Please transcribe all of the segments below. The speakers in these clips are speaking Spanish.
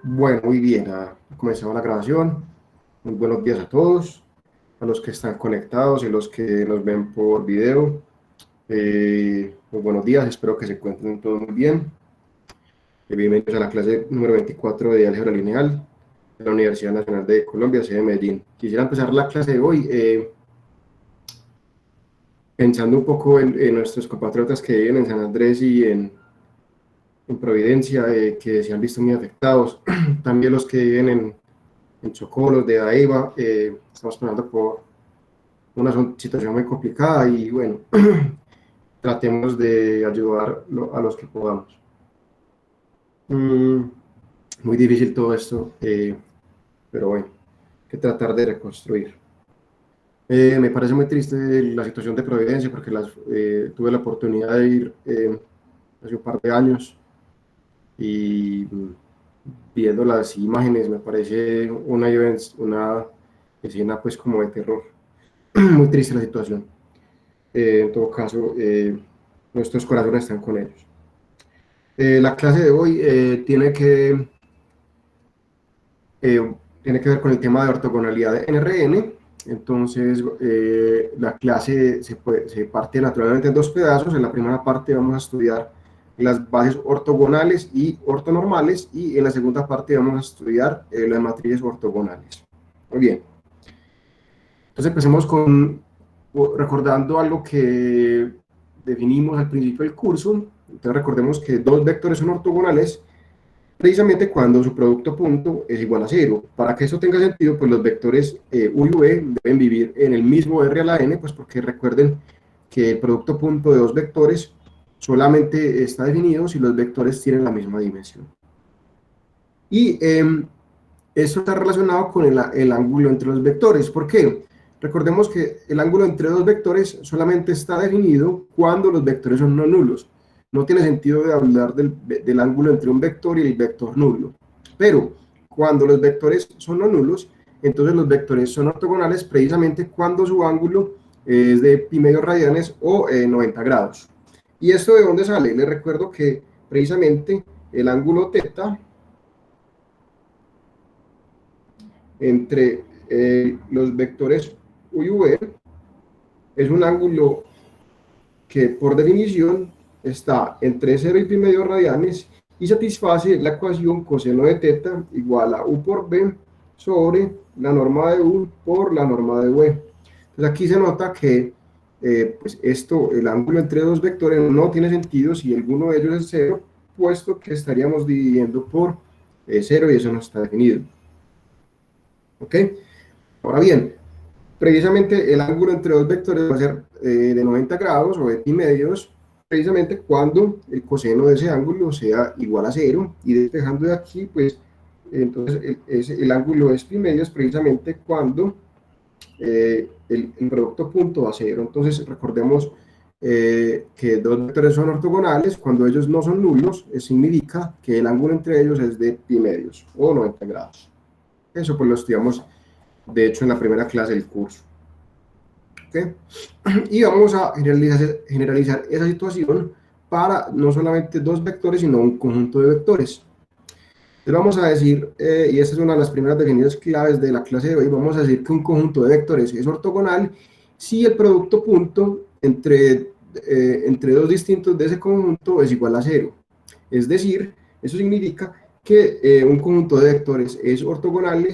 Bueno, muy bien, comenzamos la grabación. Muy buenos días a todos, a los que están conectados y los que nos ven por video. Muy buenos días, espero que se encuentren todos muy bien. Bienvenidos a la clase número 24 de Álgebra Lineal de la Universidad Nacional de Colombia, sede de Medellín. Quisiera empezar la clase de hoy pensando un poco en nuestros compatriotas que viven en San Andrés y en Providencia, que se han visto muy afectados. También los que viven en Chocó, los de Daeva, estamos pasando por una situación muy complicada y bueno, tratemos de ayudar a los que podamos. Muy difícil todo esto, pero bueno, hay que tratar de reconstruir. Me parece muy triste la situación de Providencia porque tuve la oportunidad de ir hace un par de años y viendo las imágenes me parece una escena pues como de terror. Muy triste la situación. En todo caso, nuestros corazones están con ellos. La clase de hoy tiene que ver con el tema de ortogonalidad de NRN. Entonces, la clase se parte naturalmente en dos pedazos. En la primera parte vamos a estudiar las bases ortogonales y ortonormales, y en la segunda parte vamos a estudiar las matrices ortogonales. Muy bien. Entonces, empecemos recordando algo que definimos al principio del curso. Entonces, recordemos que dos vectores son ortogonales precisamente cuando su producto punto es igual a cero. Para que eso tenga sentido, pues los vectores u y v deben vivir en el mismo R a la n, pues porque recuerden que el producto punto de dos vectores solamente está definido si los vectores tienen la misma dimensión. Y esto está relacionado con el ángulo entre los vectores. ¿Por qué? Recordemos que el ángulo entre dos vectores solamente está definido cuando los vectores son no nulos. No tiene sentido de hablar del ángulo entre un vector y el vector nulo. Pero cuando los vectores son no nulos, entonces los vectores son ortogonales precisamente cuando su ángulo es de pi medios radianes o 90 grados. ¿Y esto de dónde sale? Les recuerdo que precisamente el ángulo θ entre los vectores u y v es un ángulo que por definición está entre 0 y pi medios radianes y satisface la ecuación coseno de θ igual a u por b sobre la norma de u por la norma de v. Entonces aquí se nota que pues el ángulo entre dos vectores no tiene sentido si alguno de ellos es 0, puesto que estaríamos dividiendo por 0 y eso no está definido. ¿Ok? Ahora bien, precisamente el ángulo entre dos vectores va a ser de 90 grados o de pi medios, precisamente cuando el coseno de ese ángulo sea igual a 0, y despejando de aquí, pues entonces el ángulo es pi medios precisamente cuando el producto punto va a 0. Entonces recordemos que dos vectores son ortogonales cuando ellos no son nulos, significa que el ángulo entre ellos es de pi medios o 90 grados. Eso pues lo estudiamos de hecho en la primera clase del curso. ¿Okay? Y vamos a generalizar esa situación para no solamente dos vectores, sino un conjunto de vectores. Entonces vamos a decir, y esta es una de las primeras definiciones claves de la clase de hoy, vamos a decir que un conjunto de vectores es ortogonal si el producto punto entre dos distintos de ese conjunto es igual a 0. Es decir, eso significa que un conjunto de vectores es ortogonal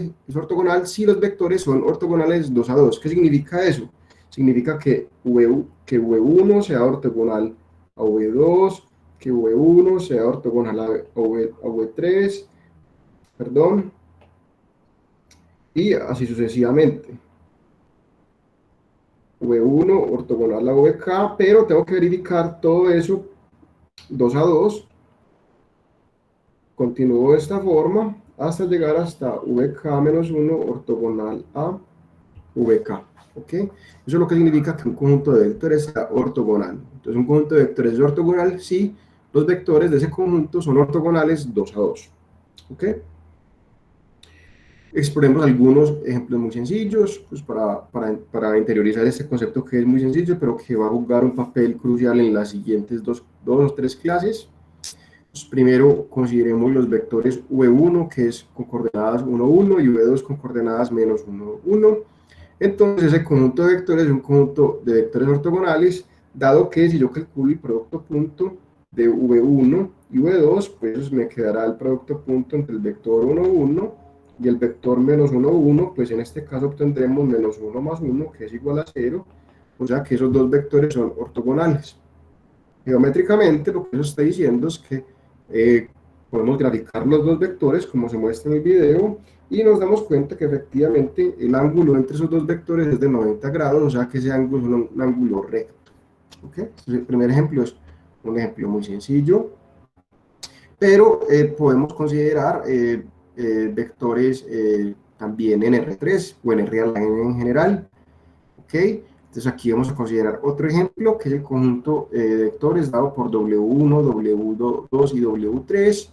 si los vectores son ortogonales 2 a 2. ¿Qué significa eso? Significa que V1 sea ortogonal a V2, que V1 sea ortogonal a V3, perdón, y así sucesivamente. V1 ortogonal a VK, pero tengo que verificar todo eso 2 a 2. Continúo de esta forma hasta llegar hasta VK-1 ortogonal a VK. ¿Ok? Eso es lo que significa que un conjunto de vectores sea ortogonal. Entonces, un conjunto de vectores es ortogonal si los vectores de ese conjunto son ortogonales 2 a 2. ¿Ok? Exploremos algunos ejemplos muy sencillos pues para interiorizar este concepto que es muy sencillo, pero que va a jugar un papel crucial en las siguientes dos o tres clases. primero consideremos los vectores V1, que es con coordenadas 1, 1, y V2 con coordenadas menos 1, 1. Entonces, ese conjunto de vectores es un conjunto de vectores ortogonales, dado que si yo calculo el producto punto de V1 y V2, pues me quedará el producto punto entre el vector 1, 1 y el vector menos 1, 1, pues en este caso obtendremos menos 1 más 1, que es igual a 0, o sea que esos dos vectores son ortogonales. Geométricamente, lo que eso está diciendo es que podemos graficar los dos vectores, como se muestra en el video, y nos damos cuenta que efectivamente el ángulo entre esos dos vectores es de 90 grados, o sea que ese ángulo es un ángulo recto. ¿Okay? Entonces, el primer ejemplo es un ejemplo muy sencillo, pero podemos considerar vectores también en R3 o en real en general. ¿Ok? Entonces aquí vamos a considerar otro ejemplo, que es el conjunto de vectores dado por W1, W2 y W3,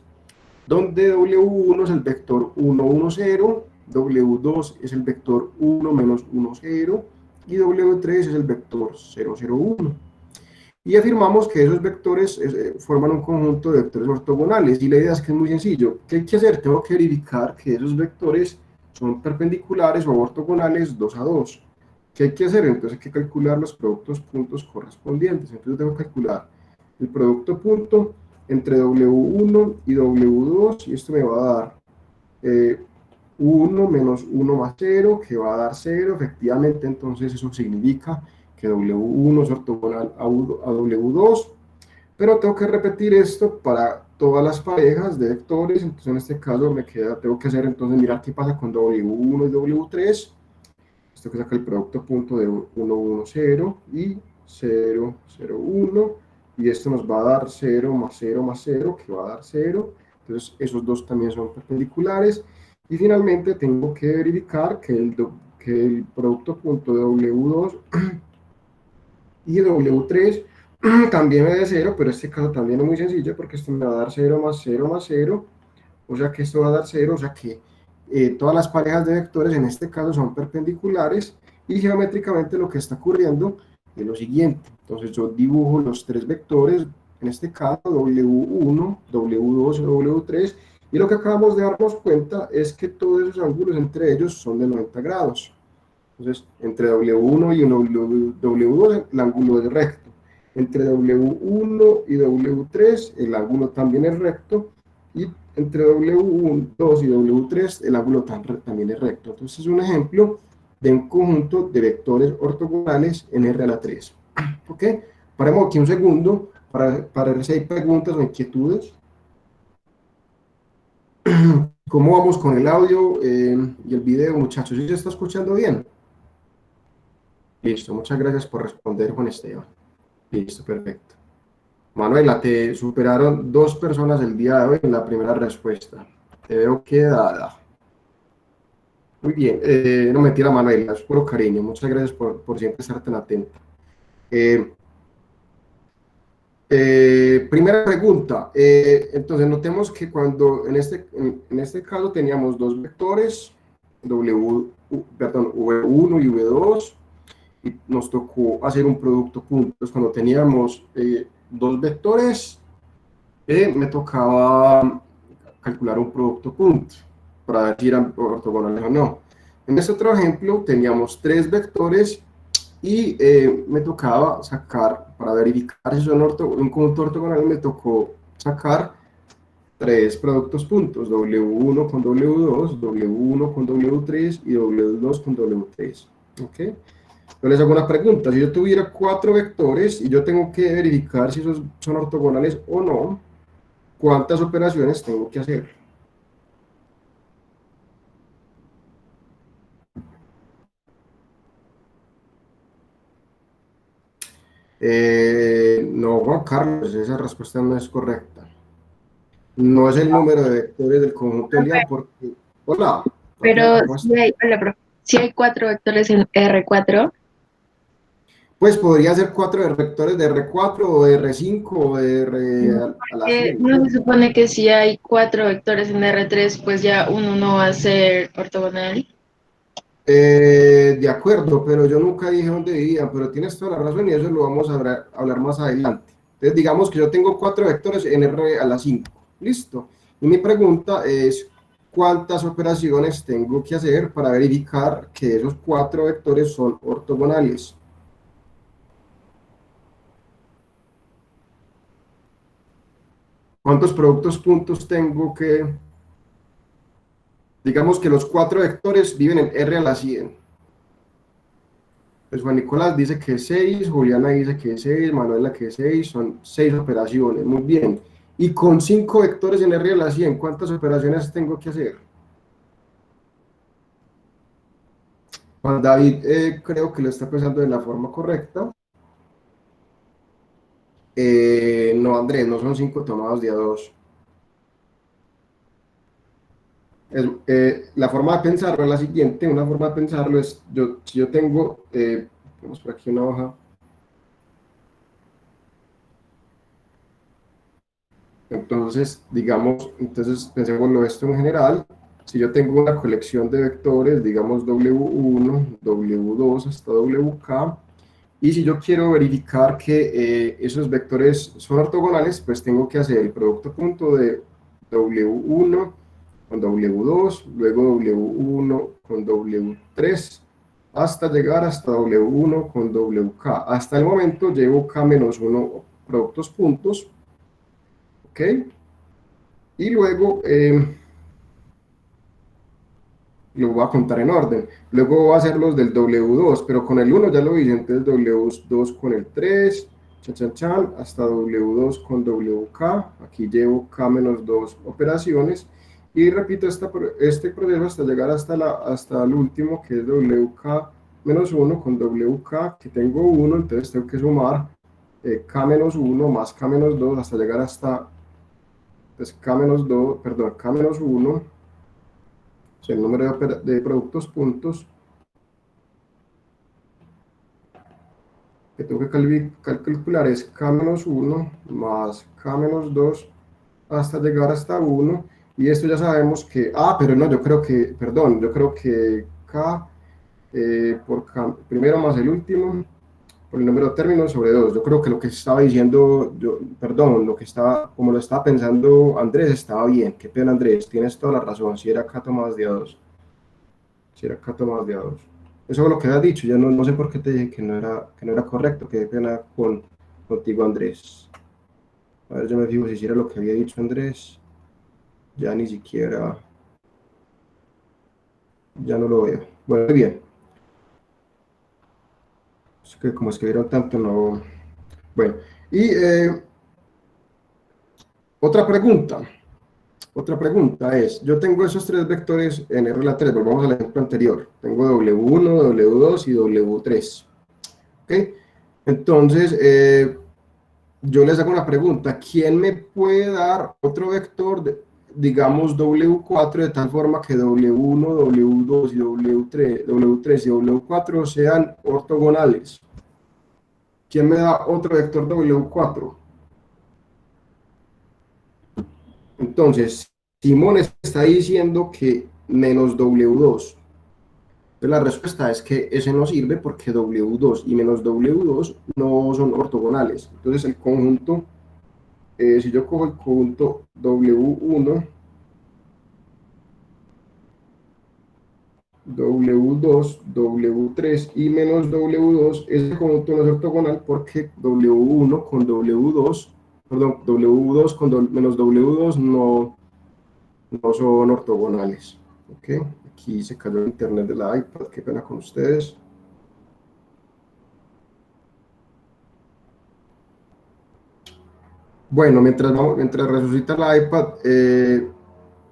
donde W1 es el vector 1, 1, 0, W2 es el vector 1, menos 1, 0, y W3 es el vector 0, 0, 1. Y afirmamos que esos vectores forman un conjunto de vectores ortogonales, y la idea es que es muy sencillo. ¿Qué hay que hacer? Tengo que verificar que esos vectores son perpendiculares o ortogonales 2 a 2. ¿Qué hay que hacer? Entonces hay que calcular los productos puntos correspondientes. Entonces tengo que calcular el producto punto entre W1 y W2, y esto me va a dar 1 menos 1 más 0, que va a dar 0. Efectivamente, entonces eso significa que W1 es ortogonal a W2, pero tengo que repetir esto para todas las parejas de vectores. Entonces en este caso tengo que hacer, entonces mirar qué pasa con W1 y W3. Esto que saca el producto punto de 1, 1, 0 y 0, 0, 1, y esto nos va a dar 0 más 0 más 0, que va a dar 0. Entonces esos dos también son perpendiculares. Y finalmente tengo que verificar que el producto punto de W2 y W3 también me dé 0, pero este caso también es muy sencillo porque esto me va a dar 0 más 0 más 0, o sea que esto va a dar 0, o sea que todas las parejas de vectores en este caso son perpendiculares, y geométricamente lo que está ocurriendo es lo siguiente. Entonces yo dibujo los tres vectores, en este caso W1, W2 y W3, y lo que acabamos de darnos cuenta es que todos esos ángulos entre ellos son de 90 grados. Entonces, entre W1 y W2 el ángulo es recto. Entre W1 y W3 el ángulo también es recto. Y entre W2 y W3 el ángulo también es recto. Entonces es un ejemplo de un conjunto de vectores ortogonales en R a la 3. ¿Ok? Paremos aquí un segundo para ver si hay preguntas o inquietudes. ¿Cómo vamos con el audio y el video, muchachos? ¿Sí se está escuchando bien? Listo, muchas gracias por responder, Juan Esteban. Listo, perfecto. Manuela, te superaron 2 personas el día de hoy en la primera respuesta. Te veo quedada. Muy bien, no mentira, Manuela, es puro cariño. Muchas gracias por siempre estar tan atenta. Primera pregunta. Entonces, notemos que cuando en este caso teníamos dos vectores, V1 y V2, y nos tocó hacer un producto puntos. Cuando teníamos dos vectores, me tocaba calcular un producto punto para ver si eran ortogonales o no. En este otro ejemplo teníamos tres vectores y me tocaba sacar, para verificar si son un conjunto ortogonal, me tocó sacar tres productos puntos, W1 con W2, W1 con W3 y W2 con W3. ¿Ok? Yo les hago una pregunta. Si yo tuviera 4 vectores y yo tengo que verificar si esos son ortogonales o no, ¿cuántas operaciones tengo que hacer? No, Juan Carlos, esa respuesta no es correcta. No es el número de vectores del conjunto lineal porque... Hola, Tatiana, Pero ¿cómo estás? hola, profe. Si hay cuatro vectores en R4, Pues podría ser 4 de vectores de R4 o de R5 o de R a la 100, no se ¿sí? supone que si hay cuatro vectores en R3, pues ya uno no va a ser ortogonal. De acuerdo, pero yo nunca dije dónde vivía, pero tienes toda la razón y eso lo vamos a hablar más adelante. Entonces, digamos que yo tengo 4 vectores en R a la 5. Listo. Y mi pregunta es, ¿cuántas operaciones tengo que hacer para verificar que esos 4 vectores son ortogonales? ¿Cuántos productos puntos tengo que... Digamos que los 4 vectores viven en R a la 100. Pues Juan Nicolás dice que 6, Juliana dice que 6, Manuela que 6, son 6 operaciones, muy bien. Y con 5 vectores en R a la 100, ¿cuántas operaciones tengo que hacer? Juan David creo que lo está pensando de la forma correcta. No, Andrés, no son 5 tomados de a 2. La forma de pensarlo es la siguiente, una forma de pensarlo es, si yo tengo, vamos por aquí una hoja, entonces, digamos, entonces pensémoslo esto en general, si yo tengo una colección de vectores, digamos W1, W2 hasta WK, y si yo quiero verificar que esos vectores son ortogonales, pues tengo que hacer el producto punto de W1 con W2, luego W1 con W3, hasta llegar hasta W1 con WK. Hasta el momento llevo K-1 productos puntos, ¿ok? Y luego lo voy a contar en orden. Luego voy a hacer los del W2, pero con el 1 ya lo hice, entonces W2 con el 3, chan, chan, chan, hasta W2 con WK. Aquí llevo K-2 operaciones. Y repito este proceso hasta llegar hasta el último, que es WK-1 con WK, que tengo 1, entonces tengo que sumar K-1 más K-2 hasta llegar hasta pues, K-2, perdón, K-1, o sea, el número de productos puntos que tengo que calcular es K-1 más K-2 hasta llegar hasta 1. Y esto ya sabemos que, pero no, yo creo que, perdón, yo creo que K por K, primero más el último, por el número de términos sobre 2. Yo creo que lo que estaba diciendo, perdón, lo que estaba, como lo estaba pensando Andrés, estaba bien. Qué pena, Andrés, tienes toda la razón. Si era K tomadas de a 2. Si era K tomadas de a 2. Eso es lo que has dicho. Yo no sé por qué te dije que no era correcto. Qué pena contigo, Andrés. A ver, yo me fijo si era lo que había dicho Andrés. Ya ni siquiera, ya no lo veo. Bueno, muy bien. Es que como escribieron tanto, no. Bueno, y otra pregunta. Otra pregunta es, yo tengo esos 3 vectores en R a la 3, volvamos al ejemplo anterior. Tengo W1, W2 y W3. ¿Ok? Entonces, yo les hago una pregunta. ¿Quién me puede dar otro vector, digamos W4, de tal forma que W1, W2 y W3 y W4 sean ortogonales? ¿Quién me da otro vector W4? Entonces, Simón está diciendo que menos W2. Entonces, la respuesta es que ese no sirve porque W2 y menos W2 no son ortogonales. Entonces, el conjunto, si yo cojo el conjunto W1, W2, W3 y menos W2, ese conjunto no es ortogonal porque W1 con W2, perdón, W2 con menos W2 no son ortogonales. ¿Ok? Aquí se cayó el internet de la iPad, qué pena con ustedes. Bueno, mientras resucita la iPad,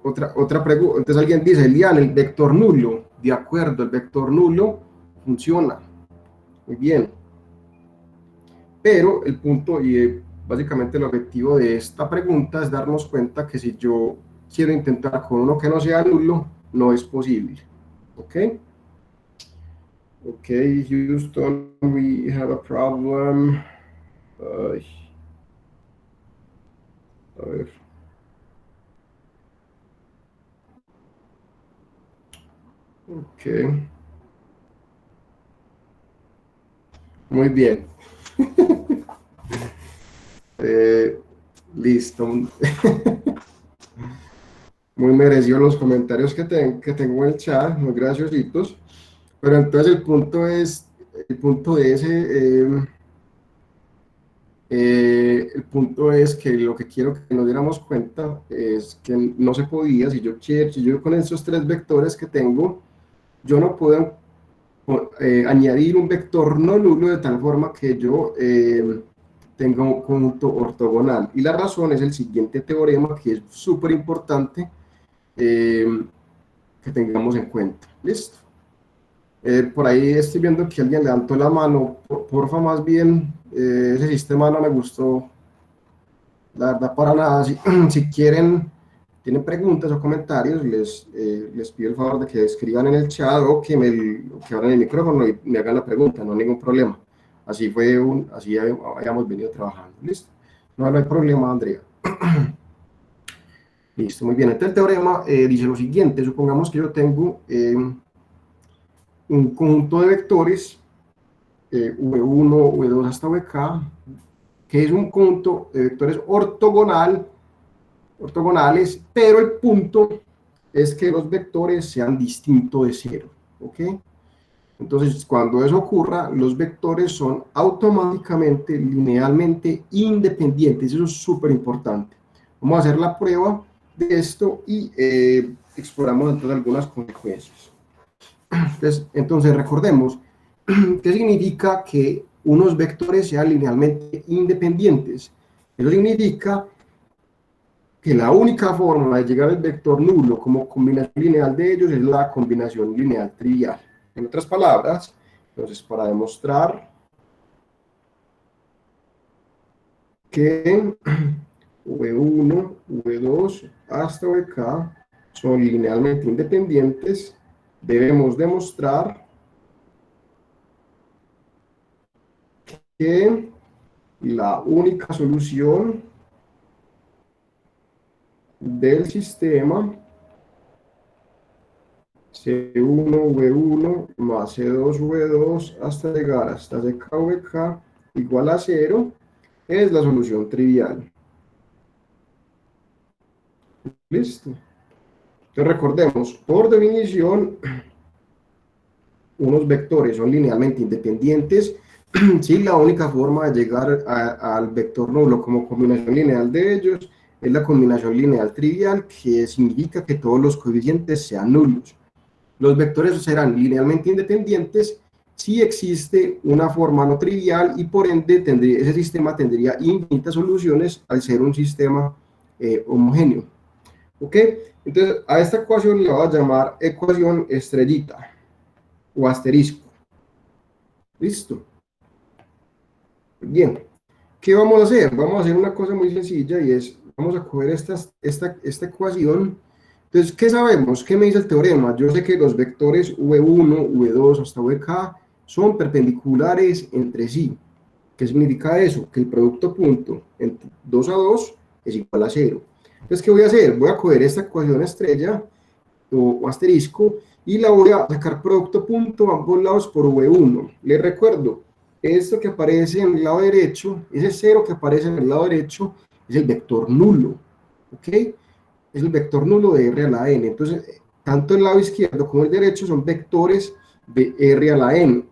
otra pregunta. Entonces alguien dice, Elian, el vector nulo. De acuerdo, el vector nulo funciona. Muy bien. Pero el punto y básicamente el objetivo de esta pregunta es darnos cuenta que si yo quiero intentar con uno que no sea nulo, no es posible. ¿Ok? Ok, Houston, we have a problem. Ay, a ver. Ok, muy bien. Eh, listo. Muy merecidos los comentarios que tengo en el chat, muy graciositos. Pero entonces el punto es, el punto es que lo que quiero que nos diéramos cuenta es que no se podía, si yo con esos tres vectores que tengo, yo no puedo añadir un vector no nulo de tal forma que yo tenga un conjunto ortogonal. Y la razón es el siguiente teorema que es súper importante que tengamos en cuenta. ¿Listo? Por ahí estoy viendo que alguien levantó la mano. Porfa, más bien, ese sistema no me gustó, la verdad, para nada. Si, si quieren, tienen preguntas o comentarios, les pido el favor de que escriban en el chat o que abran el micrófono y me hagan la pregunta, no hay ningún problema. Así hayamos venido trabajando. ¿Listo? No, no hay problema, Andrea. Listo, muy bien. Entonces el teorema dice lo siguiente: supongamos que yo tengo un conjunto de vectores V1, V2 hasta Vk, que es un conjunto de vectores ortogonales, pero el punto es que los vectores sean distintos de cero, ¿ok? Entonces, cuando eso ocurra, los vectores son automáticamente, linealmente independientes. Eso es súper importante. Vamos a hacer la prueba de esto y exploramos entonces algunas consecuencias. Entonces recordemos, ¿qué significa que unos vectores sean linealmente independientes? Eso significa que la única forma de llegar al vector nulo como combinación lineal de ellos es la combinación lineal trivial. En otras palabras, entonces para demostrar que V1, V2 hasta Vk son linealmente independientes, debemos demostrar que la única solución del sistema C1, V1 más C2, V2 hasta llegar hasta CK, VK igual a 0 es la solución trivial. Listo. Entonces recordemos, por definición, unos vectores son linealmente independientes si la única forma de llegar al vector nulo como combinación lineal de ellos es la combinación lineal trivial, que significa que todos los coeficientes sean nulos. Los vectores serán linealmente independientes si existe una forma no trivial y por ende ese sistema tendría infinitas soluciones al ser un sistema homogéneo. ¿Ok? Entonces a esta ecuación le voy a llamar ecuación estrellita o asterisco. ¿Listo? Bien. ¿Qué vamos a hacer? Vamos a hacer una cosa muy sencilla y es, vamos a coger esta ecuación. Entonces, ¿qué sabemos? ¿Qué me dice el teorema? Yo sé que los vectores V1, V2 hasta Vk son perpendiculares entre sí. ¿Qué significa eso? Que el producto punto entre 2 a 2 es igual a 0. Entonces, ¿qué voy a hacer? Voy a coger esta ecuación estrella o asterisco y la voy a sacar producto punto a ambos lados por V1. Les recuerdo, esto que aparece en el lado derecho, ese 0 que aparece en el lado derecho, es el vector nulo, ¿ok? Es el vector nulo de R a la n. Entonces, tanto el lado izquierdo como el derecho son vectores de R a la n.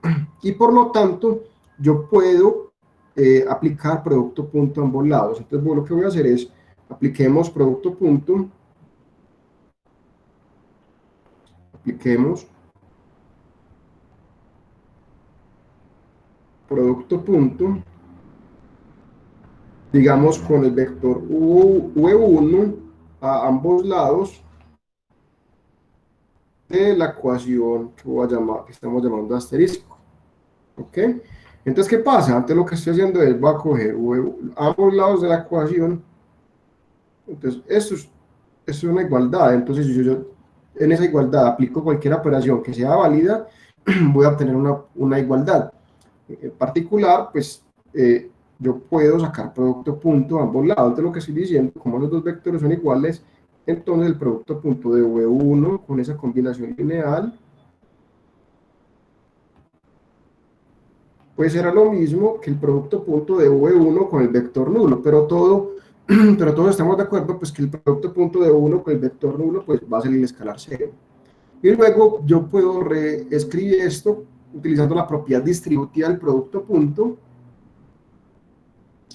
Y por lo tanto, yo puedo aplicar producto punto a ambos lados. Entonces, bueno, lo que voy a hacer es, apliquemos producto punto, digamos, con el vector V1 a ambos lados de la ecuación que estamos llamando asterisco. ¿Ok? Entonces, ¿qué pasa? Antes lo que estoy haciendo es, voy a coger ambos lados de la ecuación. Entonces, esto es una igualdad. Entonces, si yo en esa igualdad aplico cualquier operación que sea válida, voy a obtener una igualdad. En particular, pues, yo puedo sacar producto punto a ambos lados. Entonces, lo que estoy diciendo, como los dos vectores son iguales, entonces el producto punto de V1 con esa combinación lineal pues era lo mismo que el producto punto de V1 con el vector nulo, pero todos estamos de acuerdo pues que el producto punto de V1 con el vector nulo pues va a ser el escalar 0. Y luego yo puedo reescribir esto utilizando la propiedad distributiva del producto punto.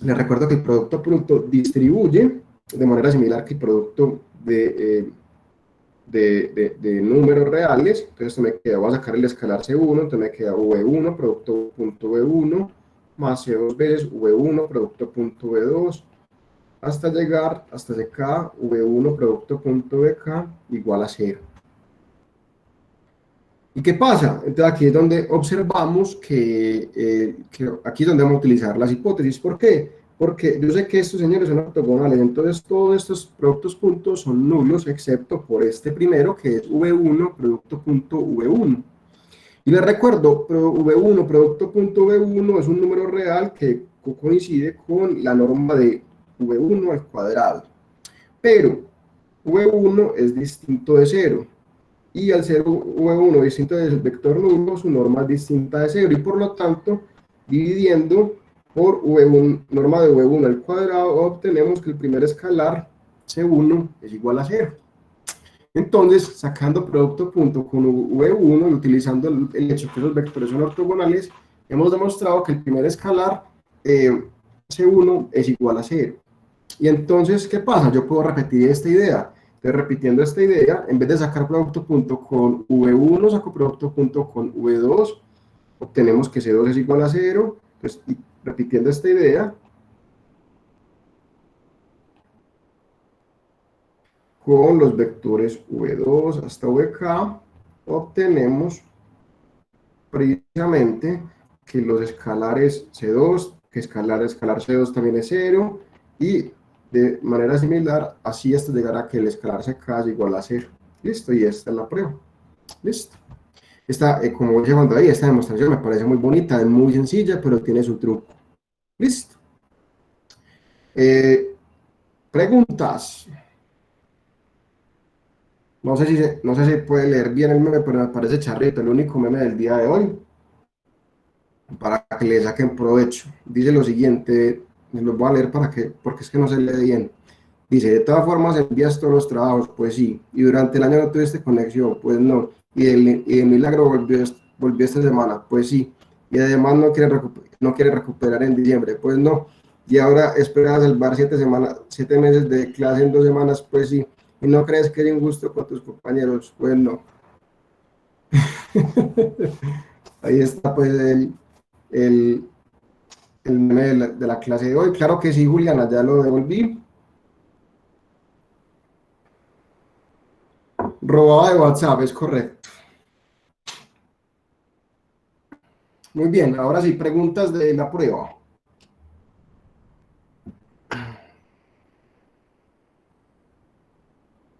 Les recuerdo que el producto punto distribuye de manera similar que el producto de números reales. Entonces esto me queda, voy a sacar el escalar C1, entonces me queda V1, producto punto V1, más C2 veces V1, producto punto V2, hasta llegar hasta CK, V1, producto punto VK, igual a 0. ¿Y qué pasa? Entonces aquí es donde observamos que aquí es donde vamos a utilizar las hipótesis. ¿Por qué? Porque yo sé que estos señores son ortogonales, entonces todos estos productos puntos son nulos, excepto por este primero, que es V1, producto punto V1. Y les recuerdo, V1, producto punto V1 es un número real que coincide con la norma de V1 al cuadrado. Pero V1 es distinto de 0. Y al ser V1 distinto del vector nulo, su norma es distinta de 0, y por lo tanto, dividiendo por V1, norma de V1 al cuadrado, obtenemos que el primer escalar, C1, es igual a 0. Entonces, sacando producto punto con V1 y utilizando el hecho que los vectores son ortogonales, hemos demostrado que el primer escalar, C1, es igual a 0. Y entonces, ¿qué pasa? Yo puedo repetir esta idea. Entonces, repitiendo esta idea, en vez de sacar producto punto con V1, saco producto punto con V2, obtenemos que C2 es igual a 0. Entonces, y repitiendo esta idea, con los vectores V2 hasta VK, obtenemos precisamente que los escalares C2, que escalar C2 también es 0, y de manera similar, así hasta llegar a que el escalar CK es igual a 0. Listo, y esta es la prueba. Listo. Como dice Juan David, esta demostración me parece muy bonita, es muy sencilla, pero tiene su truco. Listo. Preguntas. No sé si puede leer bien el meme, pero me parece charrito, el único meme del día de hoy, para que le saquen provecho. Dice lo siguiente, lo voy a leer porque es que no se lee bien. Dice, de todas formas envías todos los trabajos, pues sí, y durante el año no tuviste conexión, pues no, y el milagro volvió esta semana, pues sí, y además no quiere recuperar en diciembre, pues no, y ahora esperas salvar 7 meses de clase en 2 semanas, pues sí, y no crees que hay un gusto con tus compañeros, pues no. Ahí está pues el meme de la clase de hoy. Claro que sí, Juliana, ya lo devolví. Robaba de WhatsApp, es correcto. Muy bien, ahora sí, preguntas de la prueba.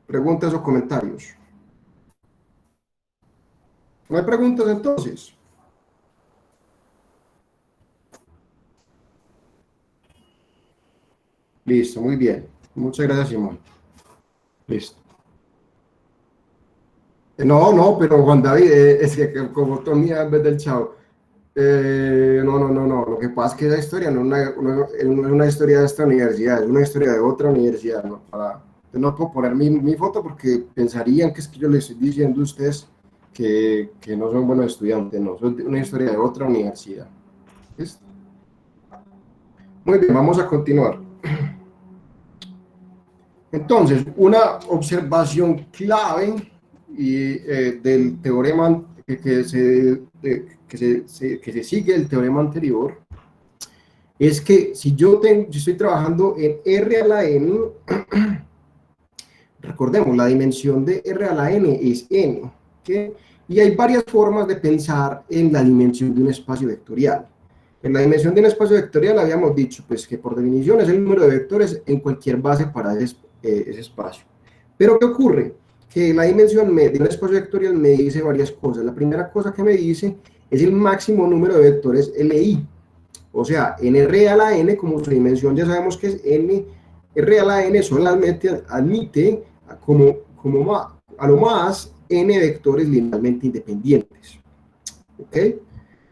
Preguntas o comentarios. ¿No hay preguntas entonces? Listo, muy bien. Muchas gracias, Simón. Listo. No, pero Juan David, es que como Tony en vez del chavo. No. Lo que pasa es que esa historia no es una historia de esta universidad, es una historia de otra universidad. No puedo poner mi foto porque pensarían que es que yo les estoy diciendo a ustedes que no son buenos estudiantes. No, es una historia de otra universidad. ¿Listo? Muy bien, vamos a continuar. Entonces, una observación clave del teorema que se sigue el teorema anterior es que si yo estoy trabajando en R a la n, recordemos, la dimensión de R a la n es n, ¿okay? Y hay varias formas de pensar en la dimensión de un espacio vectorial. En la dimensión de un espacio vectorial habíamos dicho pues, que por definición es el número de vectores en cualquier base para ese espacio. Pero ¿qué ocurre? Que la dimensión de un espacio vectorial me dice varias cosas. La primera cosa que me dice es el máximo número de vectores LI. O sea, en R a la n, como su dimensión ya sabemos que es n, R a la n solamente admite a lo más n vectores linealmente independientes. ¿Ok?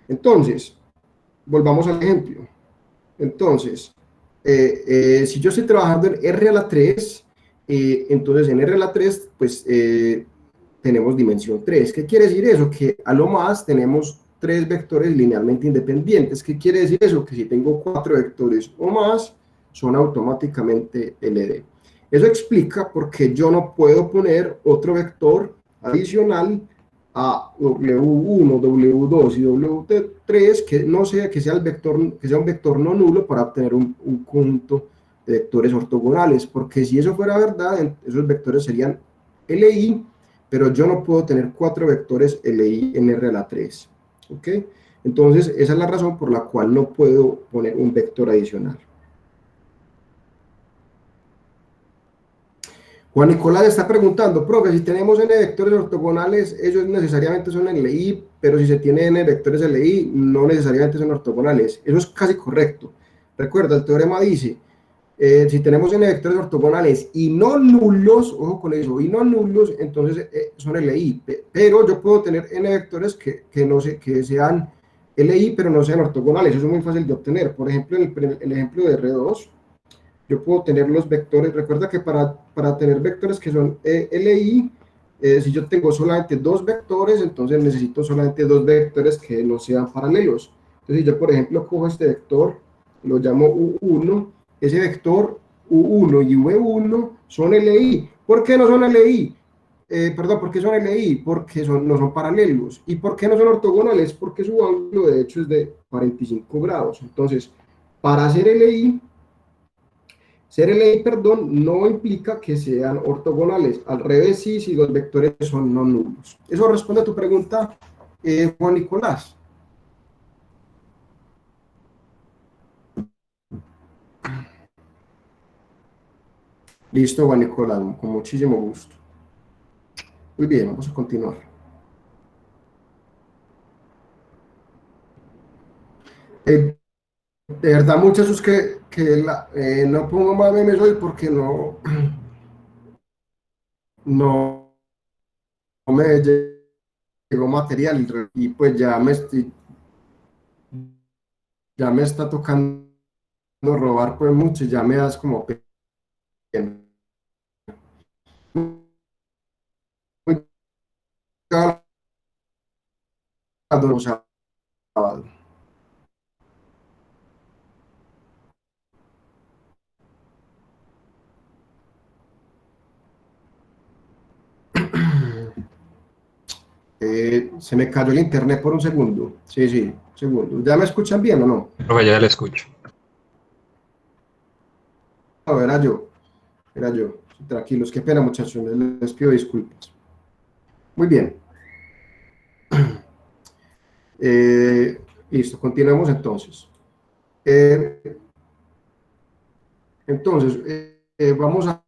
Entonces, volvamos al ejemplo. Entonces, si yo estoy trabajando en R a la 3, entonces en R a la 3, pues tenemos dimensión 3. ¿Qué quiere decir eso? Que a lo más tenemos 3 vectores linealmente independientes. ¿Qué quiere decir eso? Que si tengo 4 vectores o más, son automáticamente LD. Eso explica por qué yo no puedo poner otro vector adicional a W1, W2 y W3 que no sea, que sea el vector, que sea un vector no nulo para obtener un conjunto de vectores ortogonales, porque si eso fuera verdad, esos vectores serían LI, pero yo no puedo tener 4 vectores LI en R a la 3. ¿Ok? Entonces, esa es la razón por la cual no puedo poner un vector adicional. Juan Nicolás está preguntando, profe, si tenemos n vectores ortogonales, ellos necesariamente son LI, pero si se tiene n vectores LI, no necesariamente son ortogonales. Eso es casi correcto. Recuerda, el teorema dice, si tenemos n vectores ortogonales y no nulos, ojo con eso, y no nulos, entonces son LI. Pero yo puedo tener n vectores que sean LI, pero no sean ortogonales. Eso es muy fácil de obtener. Por ejemplo, en el ejemplo de R2, yo puedo tener los vectores. Recuerda que para tener vectores que son LI, si yo tengo solamente 2 vectores, entonces necesito solamente 2 vectores que no sean paralelos. Entonces, si yo, por ejemplo, cojo este vector, lo llamo U1, ese vector U1 y V1 son LI. ¿Por qué no son LI? ¿Por qué son LI? Porque no son paralelos. ¿Y por qué no son ortogonales? Porque su ángulo de hecho es de 45 grados. Entonces, para hacer LI, ser LI, perdón, no implica que sean ortogonales. Al revés, sí, si los vectores son no nulos. Eso responde a tu pregunta, Juan Nicolás. Listo, Juan Nicolás, con muchísimo gusto. Muy bien, vamos a continuar. De verdad, muchachos, no pongo más memes hoy porque no me llegó material y pues ya me está tocando robar pues mucho, ya me das como pena. Sábado. Se me cayó el internet por un segundo. Sí, sí, un segundo. ¿Ya me escuchan bien o no? Profe, ya le escucho. No, era yo. Tranquilos, qué pena, muchachos. Les pido disculpas. Muy bien. Listo, continuemos entonces. Vamos a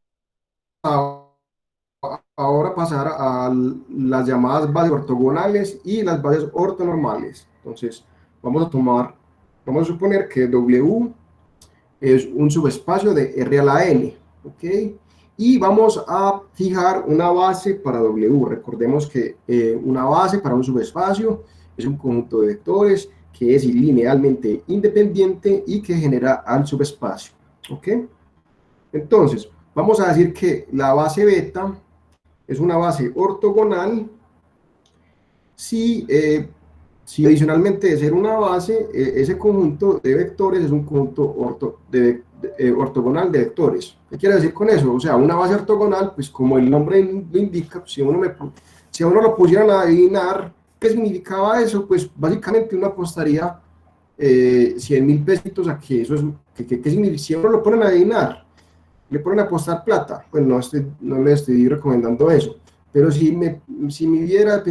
ahora pasar a las llamadas bases ortogonales y las bases ortonormales. Entonces, vamos a suponer que W es un subespacio de R a la N, ¿ok? Y vamos a fijar una base para W. Recordemos que una base para un subespacio es un conjunto de vectores que es linealmente independiente y que genera al subespacio, ¿ok? Entonces, vamos a decir que la base beta es una base ortogonal si adicionalmente de ser una base, ese conjunto de vectores es un conjunto ortogonal de vectores. ¿Qué quiere decir con eso? O sea, una base ortogonal, pues como el nombre lo indica, pues, si a uno lo pusieran a adivinar qué significaba eso, pues básicamente uno apostaría 100.000 pesitos a que eso es, ¿qué significa? Si a uno lo ponen a adivinar, le ponen a apostar plata, pues no le estoy recomendando eso. Pero si mi vida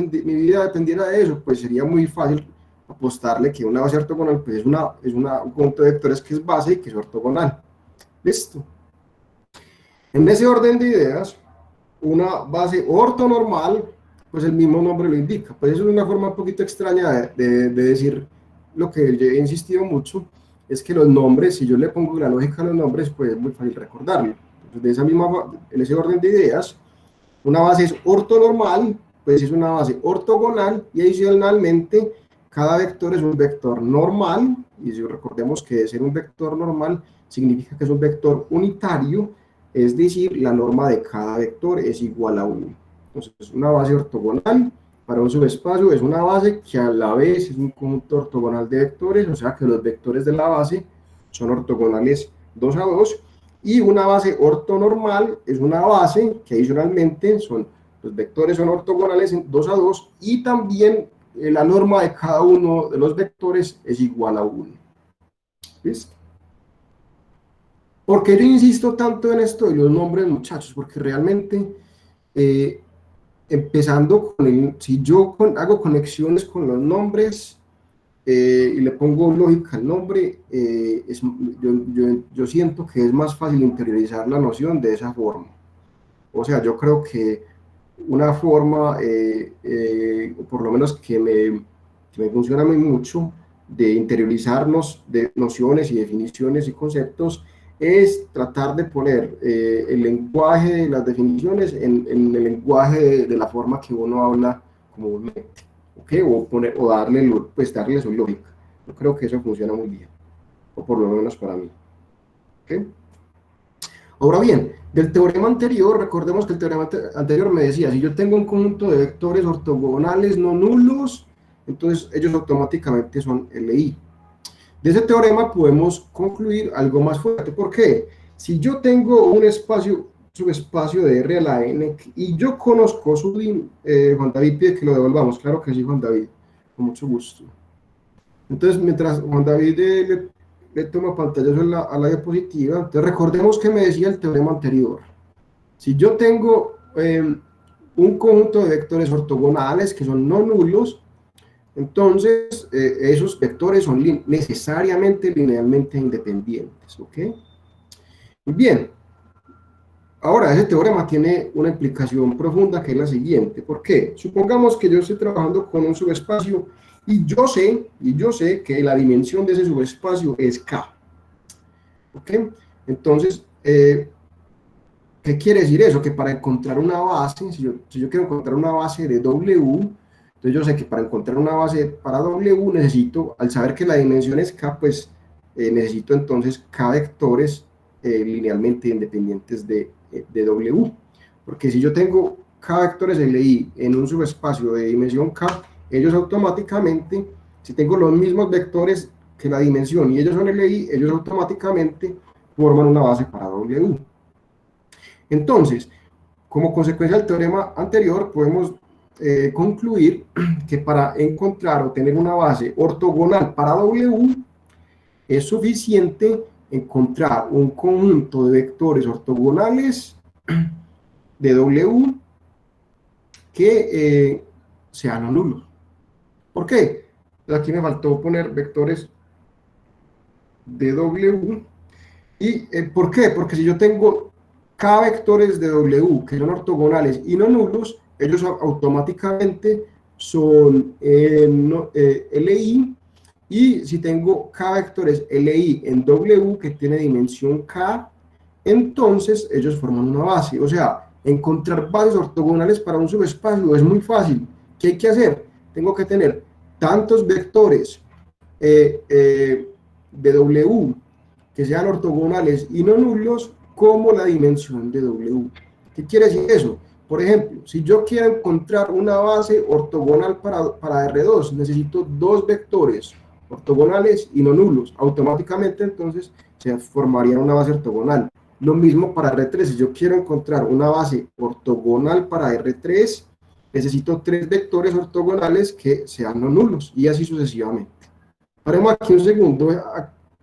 dependiera de eso, pues sería muy fácil apostarle que una base ortogonal pues un conjunto de vectores que es base y que es ortogonal. Listo. En ese orden de ideas, una base ortonormal, pues el mismo nombre lo indica. Pues eso es una forma un poquito extraña de decir lo que yo he insistido mucho, es que los nombres, si yo le pongo la lógica a los nombres, pues es muy fácil recordarlo. Entonces, en ese orden de ideas, una base es ortonormal, pues es una base ortogonal y adicionalmente cada vector es un vector normal, y si recordemos que ser un vector normal significa que es un vector unitario, es decir, la norma de cada vector es igual a 1. Entonces, una base ortogonal para un subespacio es una base que a la vez es un conjunto ortogonal de vectores, o sea que los vectores de la base son ortogonales 2 a 2, y una base ortonormal es una base que adicionalmente los vectores son ortogonales en 2 a 2, y también la norma de cada uno de los vectores es igual a 1. ¿Listo? ¿Por qué yo insisto tanto en esto de los nombres, muchachos? Porque realmente, empezando con si yo hago conexiones con los nombres y le pongo lógica al nombre, yo siento que es más fácil interiorizar la noción de esa forma. O sea, yo creo que una forma, por lo menos que me funciona muy mucho, de interiorizarnos de nociones y definiciones y conceptos, es tratar de poner el lenguaje de las definiciones en el lenguaje de la forma que uno habla comúnmente, ¿okay? O darle su lógica. Yo creo que eso funciona muy bien, o por lo menos para mí. ¿Okay? Ahora bien, del teorema anterior, recordemos que el teorema anterior me decía, si yo tengo un conjunto de vectores ortogonales no nulos, entonces ellos automáticamente son LI. De ese teorema podemos concluir algo más fuerte. ¿Por qué? Si yo tengo un subespacio de R a la N, y yo conozco su Juan David pide que lo devolvamos. Claro que sí, Juan David, con mucho gusto. Entonces, mientras Juan David le toma pantallazo a la diapositiva, entonces recordemos que me decía el teorema anterior. Si yo tengo un conjunto de vectores ortogonales que son no nulos, entonces esos vectores son necesariamente linealmente independientes. ¿Ok? Bien, ahora ese teorema tiene una implicación profunda que es la siguiente. ¿Por qué? Supongamos que yo estoy trabajando con un subespacio y yo sé que la dimensión de ese subespacio es K. ¿Ok? Entonces, ¿qué quiere decir eso? Que para encontrar una base, si yo quiero encontrar una base de W, entonces yo sé que para encontrar una base para W necesito, al saber que la dimensión es K, pues necesito entonces K vectores linealmente independientes de W. Porque si yo tengo K vectores LI en un subespacio de dimensión K, ellos automáticamente, si tengo los mismos vectores que la dimensión y ellos son LI, ellos automáticamente forman una base para W. Entonces, como consecuencia del teorema anterior, podemos concluir que para encontrar o tener una base ortogonal para W, es suficiente encontrar un conjunto de vectores ortogonales de W que sean no nulos. ¿Por qué? Aquí me faltó poner vectores de W. ¿Y por qué? Porque si yo tengo K vectores de W que son ortogonales y no nulos, ellos automáticamente son LI, y si tengo K vectores LI en W que tiene dimensión K, entonces ellos forman una base. O sea, encontrar bases ortogonales para un subespacio es muy fácil. ¿Qué hay que hacer? Tengo que tener tantos vectores de W que sean ortogonales y no nulos como la dimensión de W. ¿Qué quiere decir eso? Por ejemplo, si yo quiero encontrar una base ortogonal para R2, necesito dos vectores ortogonales y no nulos. Automáticamente entonces se formaría una base ortogonal. Lo mismo para R3, si yo quiero encontrar una base ortogonal para R3, necesito tres vectores ortogonales que sean no nulos, y así sucesivamente. Paremos aquí un segundo.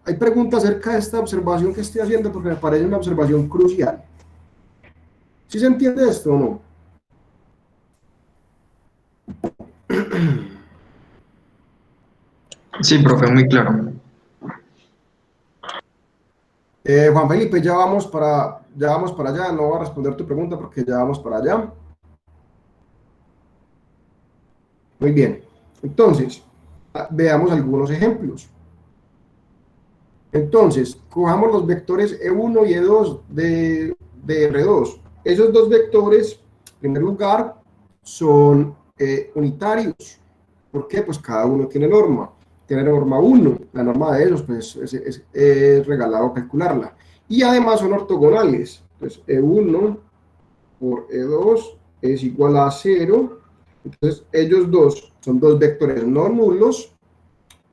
Hay preguntas acerca de esta observación que estoy haciendo porque me parece una observación crucial. ¿Sí se entiende esto o no? Sí, profe, muy claro. Juan Felipe, ya vamos para allá. No voy a responder tu pregunta porque ya vamos para allá. Muy bien. Entonces, veamos algunos ejemplos. Entonces, cojamos los vectores E1 y E2 de R2. Esos dos vectores, en primer lugar, son unitarios. ¿Por qué? Pues cada uno tiene norma. Tiene norma 1, la norma de esos, pues es regalado calcularla. Y además son ortogonales. Entonces, E1 por E2 es igual a 0. Entonces, ellos dos son dos vectores no nulos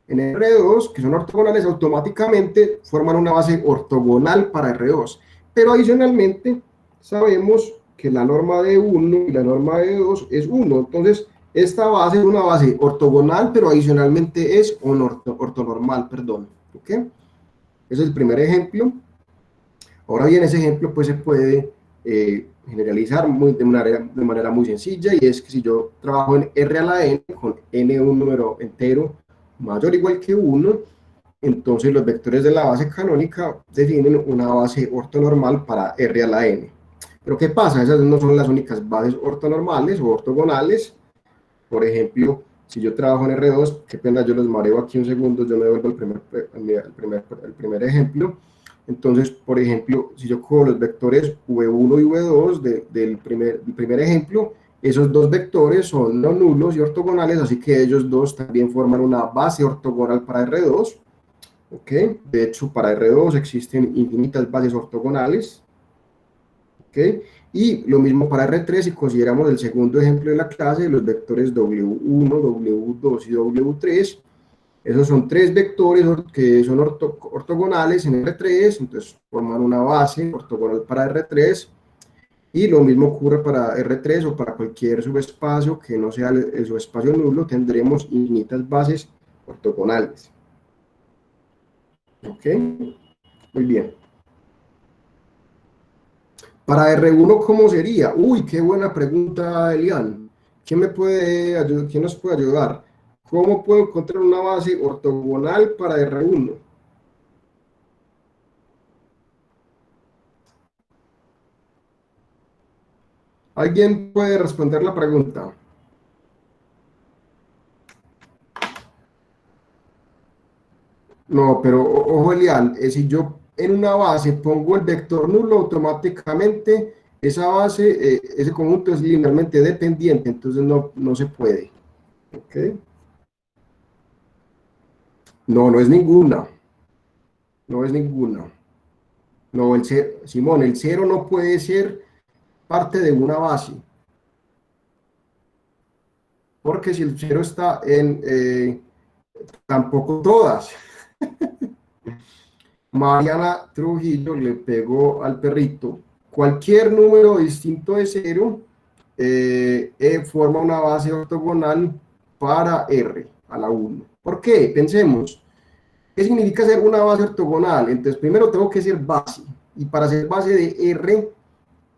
en R2, que son ortogonales, automáticamente forman una base ortogonal para R2. Pero adicionalmente, sabemos que la norma de 1 y la norma de 2 es 1. Entonces, esta base es una base ortogonal, pero adicionalmente es ortonormal, perdón. ¿Ok? Ese es el primer ejemplo. Ahora bien, ese ejemplo pues se puede generalizar de manera muy sencilla, y es que si yo trabajo en R a la n, con n un número entero mayor o igual que 1, entonces los vectores de la base canónica definen una base ortonormal para R a la n. Pero ¿qué pasa? Esas no son las únicas bases ortonormales o ortogonales. Por ejemplo, si yo trabajo en R2, qué pena, yo los mareo aquí un segundo, yo me vuelvo al primer ejemplo. Entonces, por ejemplo, si yo cojo los vectores V1 y V2 del primer ejemplo, esos dos vectores son no nulos y ortogonales, así que ellos dos también forman una base ortogonal para R2. ¿Ok? De hecho, para R2 existen infinitas bases ortogonales. ¿Ok? Y lo mismo para R3, si consideramos el segundo ejemplo de la clase, los vectores W1, W2 y W3, esos son tres vectores que son ortogonales en R3, entonces forman una base ortogonal para R3, y lo mismo ocurre para R3 o para cualquier subespacio que no sea el subespacio nulo, tendremos infinitas bases ortogonales. ¿Ok? Muy bien. Para R1, ¿cómo sería? Uy, qué buena pregunta, Elian. ¿Quién nos puede ayudar? ¿Cómo puedo encontrar una base ortogonal para R1? ¿Alguien puede responder la pregunta? No, pero ojo, Elian, si yo en una base pongo el vector nulo, automáticamente esa base, ese conjunto es linealmente dependiente, entonces no se puede. ¿Ok? No, no es ninguna. No es ninguna. No, Simón, el cero no puede ser parte de una base, porque si el cero está tampoco todas. Mariana Trujillo le pegó al perrito. Cualquier número distinto de cero forma una base ortogonal para R a la 1. ¿Por qué? Pensemos. ¿Qué significa ser una base ortogonal? Entonces, primero tengo que ser base. Y para ser base de R,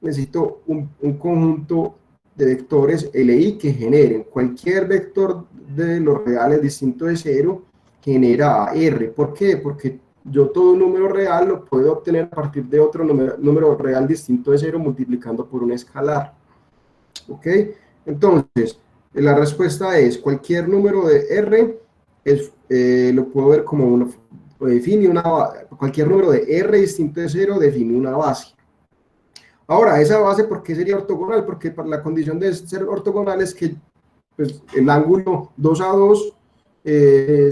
necesito un conjunto de vectores LI que generen. Cualquier vector de los reales distinto de cero genera R. ¿Por qué? Porque yo todo número real lo puedo obtener a partir de otro número real distinto de cero multiplicando por un escalar. ¿Ok? Entonces, la respuesta es cualquier número de R lo puedo ver como cualquier número de R distinto de cero define una base. Ahora, esa base, ¿por qué sería ortogonal? Porque para la condición de ser ortogonal es que pues, el ángulo 2 a 2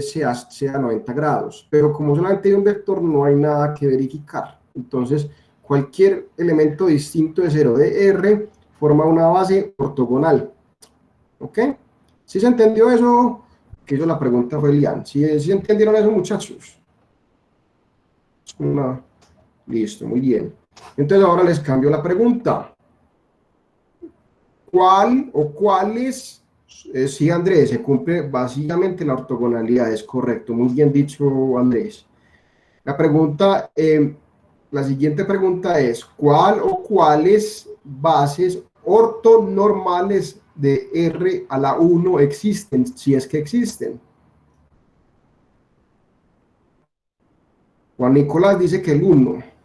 sea 90 grados, pero como solamente hay un vector, no hay nada que verificar. Entonces, cualquier elemento distinto de 0 de R forma una base ortogonal. ¿Ok? ¿Sí se entendió eso? Que yo la pregunta fue Lian. ¿Sí entendieron eso, muchachos? Listo, muy bien. Entonces ahora les cambio la pregunta. ¿Cuál o cuáles? Sí, Andrés, se cumple básicamente la ortogonalidad, es correcto. Muy bien dicho, Andrés. La siguiente pregunta es, ¿cuál o cuáles bases ortonormales de R a la 1 existen, si es que existen? Juan Nicolás dice que el 1.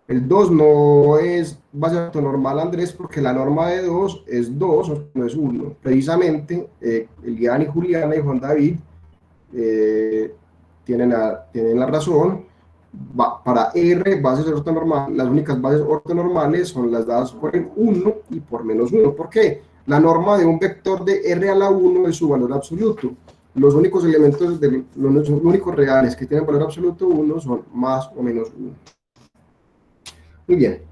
El 2 no es base ortonormal, Andrés, porque la norma de 2 es 2, no es 1. Precisamente, Elian y Juliana y Juan David eh, tienen la razón. Para R, bases ortonormales, las únicas bases ortonormales son las dadas por el 1 y por menos 1. ¿Por qué? la norma de un vector de R a la 1 es su valor absoluto. Los únicos elementos, los únicos reales que tienen valor absoluto 1 son más o menos 1. Muy bien.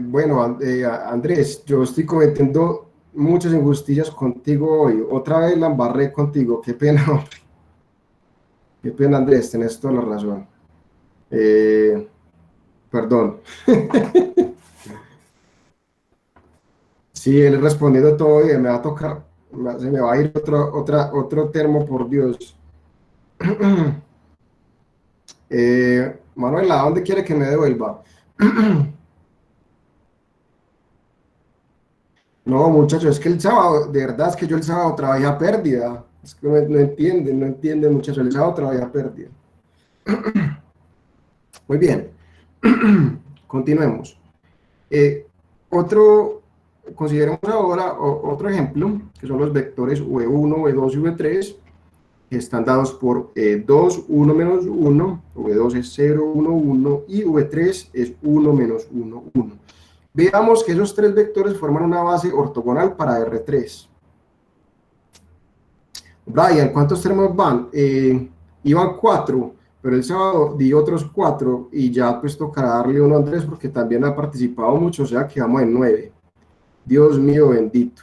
Bueno, Andrés, yo estoy cometiendo muchas injusticias contigo hoy. Otra vez la embarré contigo. Qué pena, hombre. Qué pena, Andrés, tenés toda la razón. Perdón. Sí, él respondiendo todo bien, me va a tocar, se me va a ir otro termo, por Dios. Manuela, ¿a dónde quiere que me devuelva? No, muchachos, es que el sábado, de verdad es que yo el sábado trabajé a pérdida. Es que no entienden, muchachos, el sábado trabajé a pérdida. Muy bien, continuemos. Eh, otro, consideremos ahora otro ejemplo, que son los vectores v1, v2 y v3, que están dados por 2, 1, menos 1, v2 es 0, 1, 1, y v3 es 1, menos 1, 1. Veamos que esos tres vectores forman una base ortogonal para R3. Brian, ¿cuántos termos van? Iban 4, pero el sábado di otros 4 y ya pues tocará darle uno a Andrés porque también ha participado mucho, o sea que vamos en 9. Dios mío bendito.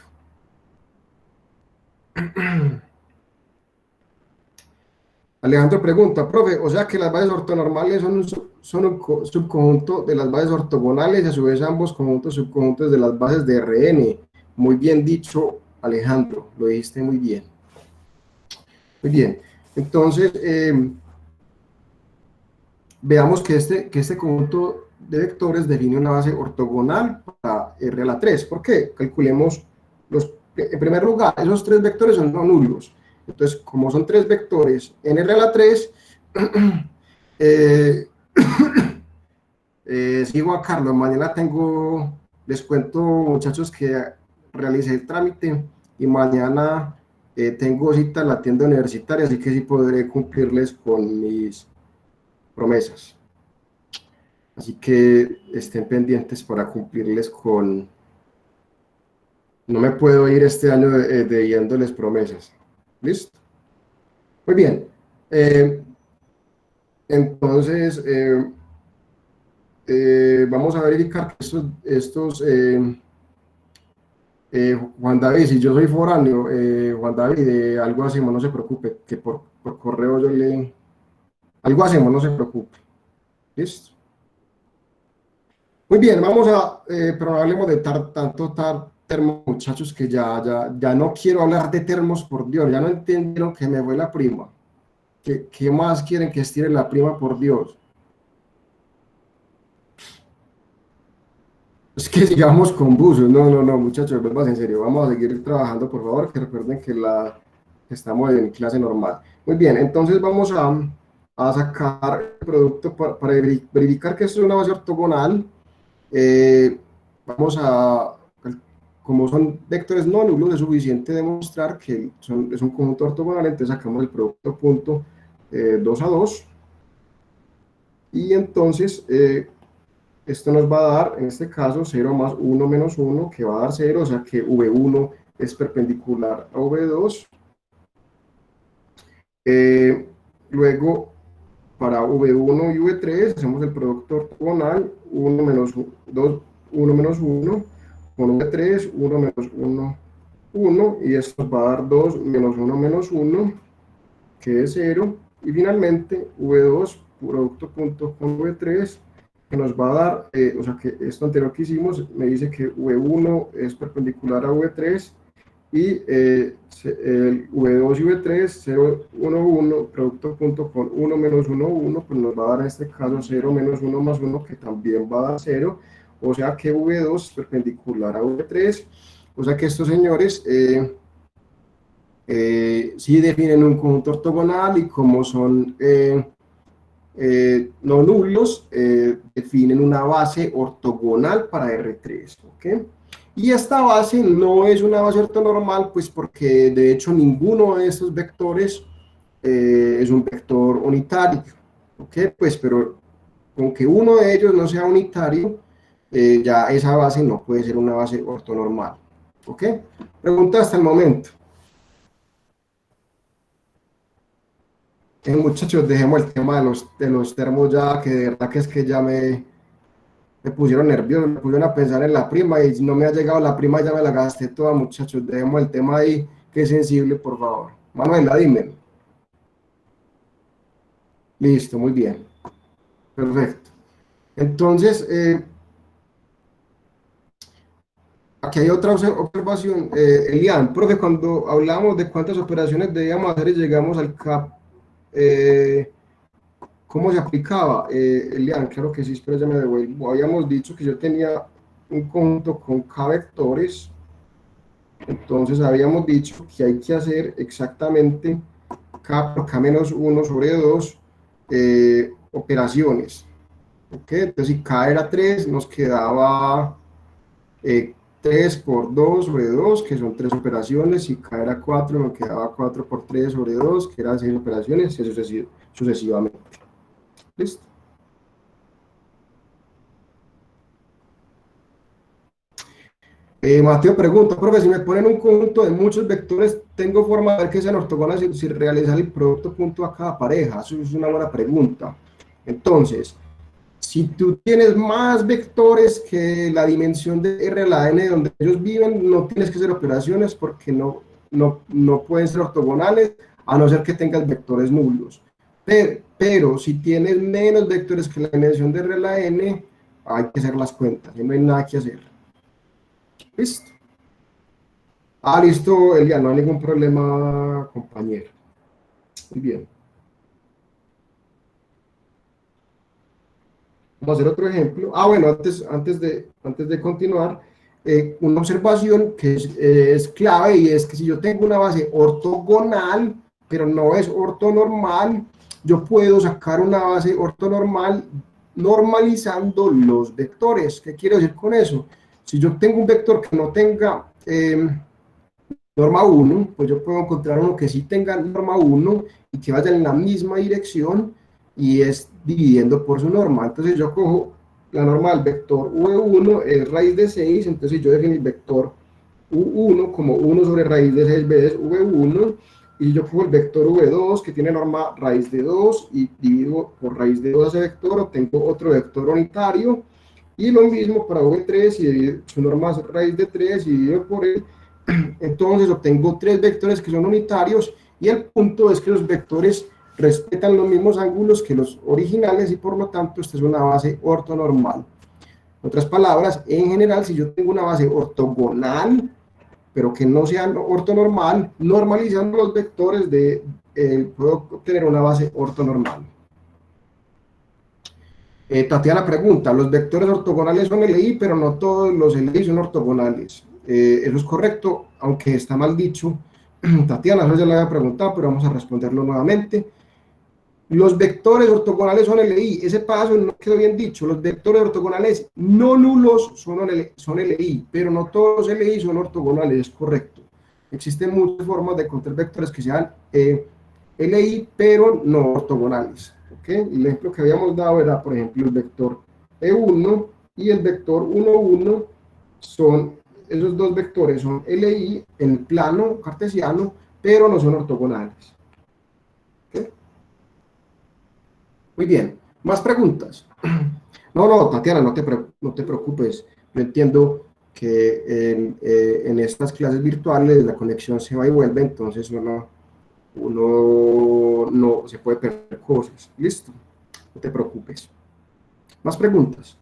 Alejandro pregunta, profe, o sea que las bases ortonormales son un subconjunto de las bases ortogonales y a su vez ambos conjuntos subconjuntos de las bases de Rn. Muy bien dicho, Alejandro, lo dijiste muy bien. Muy bien, entonces veamos que este conjunto de vectores define una base ortogonal para R a la 3. ¿Por qué? Calculemos en primer lugar, esos tres vectores son no nulos. Entonces, como son tres vectores en R a la 3, sigo a Carlos. Mañana les cuento, muchachos, que realicé el trámite y mañana tengo cita en la tienda universitaria, así que sí podré cumplirles con mis promesas. Así que estén pendientes para cumplirles con... No me puedo ir este año debiéndoles promesas. ¿Listo? Muy bien. Entonces, vamos a verificar que Juan David, si yo soy foráneo, Juan David, algo hacemos, no se preocupe, que por correo yo le... Algo hacemos, no se preocupe. ¿Listo? Muy bien, vamos pero no hablemos de tanto termos, muchachos, que ya no quiero hablar de termos, por Dios, ya no entendieron que me fue la prima. ¿Qué más quieren que estire la prima, por Dios? Es que sigamos con buzos, no, muchachos, más en serio, vamos a seguir trabajando, por favor, que recuerden que estamos en clase normal. Muy bien, entonces vamos a sacar el producto para verificar que esto es una base ortogonal. Vamos a, como son vectores no nulos, es suficiente demostrar que es un conjunto ortogonal, entonces sacamos el producto punto 2 a 2, y entonces esto nos va a dar, en este caso, 0 más 1 menos 1, que va a dar 0, o sea que V1 es perpendicular a V2. Luego, para V1 y V3, hacemos el producto ortogonal, 1 menos 2, 1 menos 1, con V3, 1 menos 1, 1, y esto nos va a dar 2 menos 1 menos 1, que es 0, y finalmente V2, producto punto con V3, que nos va a dar, o sea que esto anterior que hicimos, me dice que V1 es perpendicular a V3, y el V2 y V3, 0, 1, 1, producto punto con 1 menos 1, 1, pues nos va a dar en este caso 0 menos 1 más 1, que también va a dar 0, o sea que V2 es perpendicular a V3, o sea que estos señores sí definen un conjunto ortogonal, y como son no nulos, definen una base ortogonal para R3, ¿ok? Y esta base no es una base ortonormal, pues porque de hecho ninguno de estos vectores es un vector unitario, ¿ok? Pues pero con que uno de ellos no sea unitario, ya esa base no puede ser una base ortonormal. ¿Ok? Pregunta hasta el momento. Muchachos, dejemos el tema de los termos ya, que de verdad que es que ya me pusieron nervioso, me pusieron a pensar en la prima y no me ha llegado la prima, ya me la gasté toda, muchachos. Dejemos el tema ahí, que es sensible, por favor. Manuela, dime. Listo, muy bien. Perfecto. Entonces, aquí hay otra observación. Elian, profe, cuando hablamos de cuántas operaciones debíamos hacer y llegamos al CAP, ¿cómo se aplicaba? Elian, claro que sí, espera, ya me devuelvo. Habíamos dicho que yo tenía un conjunto con K vectores, entonces habíamos dicho que hay que hacer exactamente K por K menos 1 sobre 2 operaciones. ¿Ok? Entonces, si K era 3, nos quedaba 3 por 2 sobre 2, que son 3 operaciones. Si K era 4, nos quedaba 4 por 3 sobre 2, que eran 6 operaciones, y sucesivamente. ¿Listo? Mateo pregunta, profe, si me ponen un conjunto de muchos vectores, ¿tengo forma de ver que sean ortogonales si realizar el producto punto a cada pareja? Eso es una buena pregunta. Entonces, si tú tienes más vectores que la dimensión de R a la N donde ellos viven, no tienes que hacer operaciones porque no pueden ser ortogonales, a no ser que tengas vectores nulos. Pero si tienes menos vectores que la dimensión de R a la N, hay que hacer las cuentas, y no hay nada que hacer. ¿Listo? Listo, Elia, no hay ningún problema, compañero. Muy bien. Vamos a hacer otro ejemplo. Bueno, antes de continuar, una observación que es clave, y es que si yo tengo una base ortogonal, pero no es ortonormal, yo puedo sacar una base ortonormal normalizando los vectores. ¿Qué quiero decir con eso? Si yo tengo un vector que no tenga norma 1, pues yo puedo encontrar uno que sí tenga norma 1 y que vaya en la misma dirección, y es dividiendo por su norma. Entonces yo cojo la norma del vector V1, es raíz de 6, entonces yo defino el vector U1 como 1 sobre raíz de 6 veces V1, y yo cojo el vector V2 que tiene norma raíz de 2 y divido por raíz de 2 ese vector, obtengo otro vector unitario, y lo mismo para V3, y su norma es raíz de 3 y divido por él. Entonces obtengo 3 vectores que son unitarios, y el punto es que los vectores respetan los mismos ángulos que los originales, y por lo tanto esta es una base ortonormal. En otras palabras, en general, si yo tengo una base ortogonal, pero que no sea ortonormal, normalizando los vectores, puedo obtener una base ortonormal. Tatiana pregunta, los vectores ortogonales son LI, pero no todos los LI son ortogonales. Eso es correcto, aunque está mal dicho. Tatiana, eso ya lo había preguntado, pero vamos a responderlo nuevamente. Los vectores ortogonales son LI, ese paso no quedó bien dicho. Los vectores ortogonales no nulos son LI, pero no todos los LI son ortogonales, es correcto. Existen muchas formas de encontrar vectores que sean LI, pero no ortogonales. ¿Okay? El ejemplo que habíamos dado era, por ejemplo, el vector E1 y el vector 1, 1, esos dos vectores son LI en el plano cartesiano, pero no son ortogonales. ¿Okay? Muy bien, ¿más preguntas? No, Tatiana, no te preocupes. Yo entiendo que en estas clases virtuales la conexión se va y vuelve, entonces uno no se puede perder cosas. Listo, no te preocupes. ¿Más preguntas?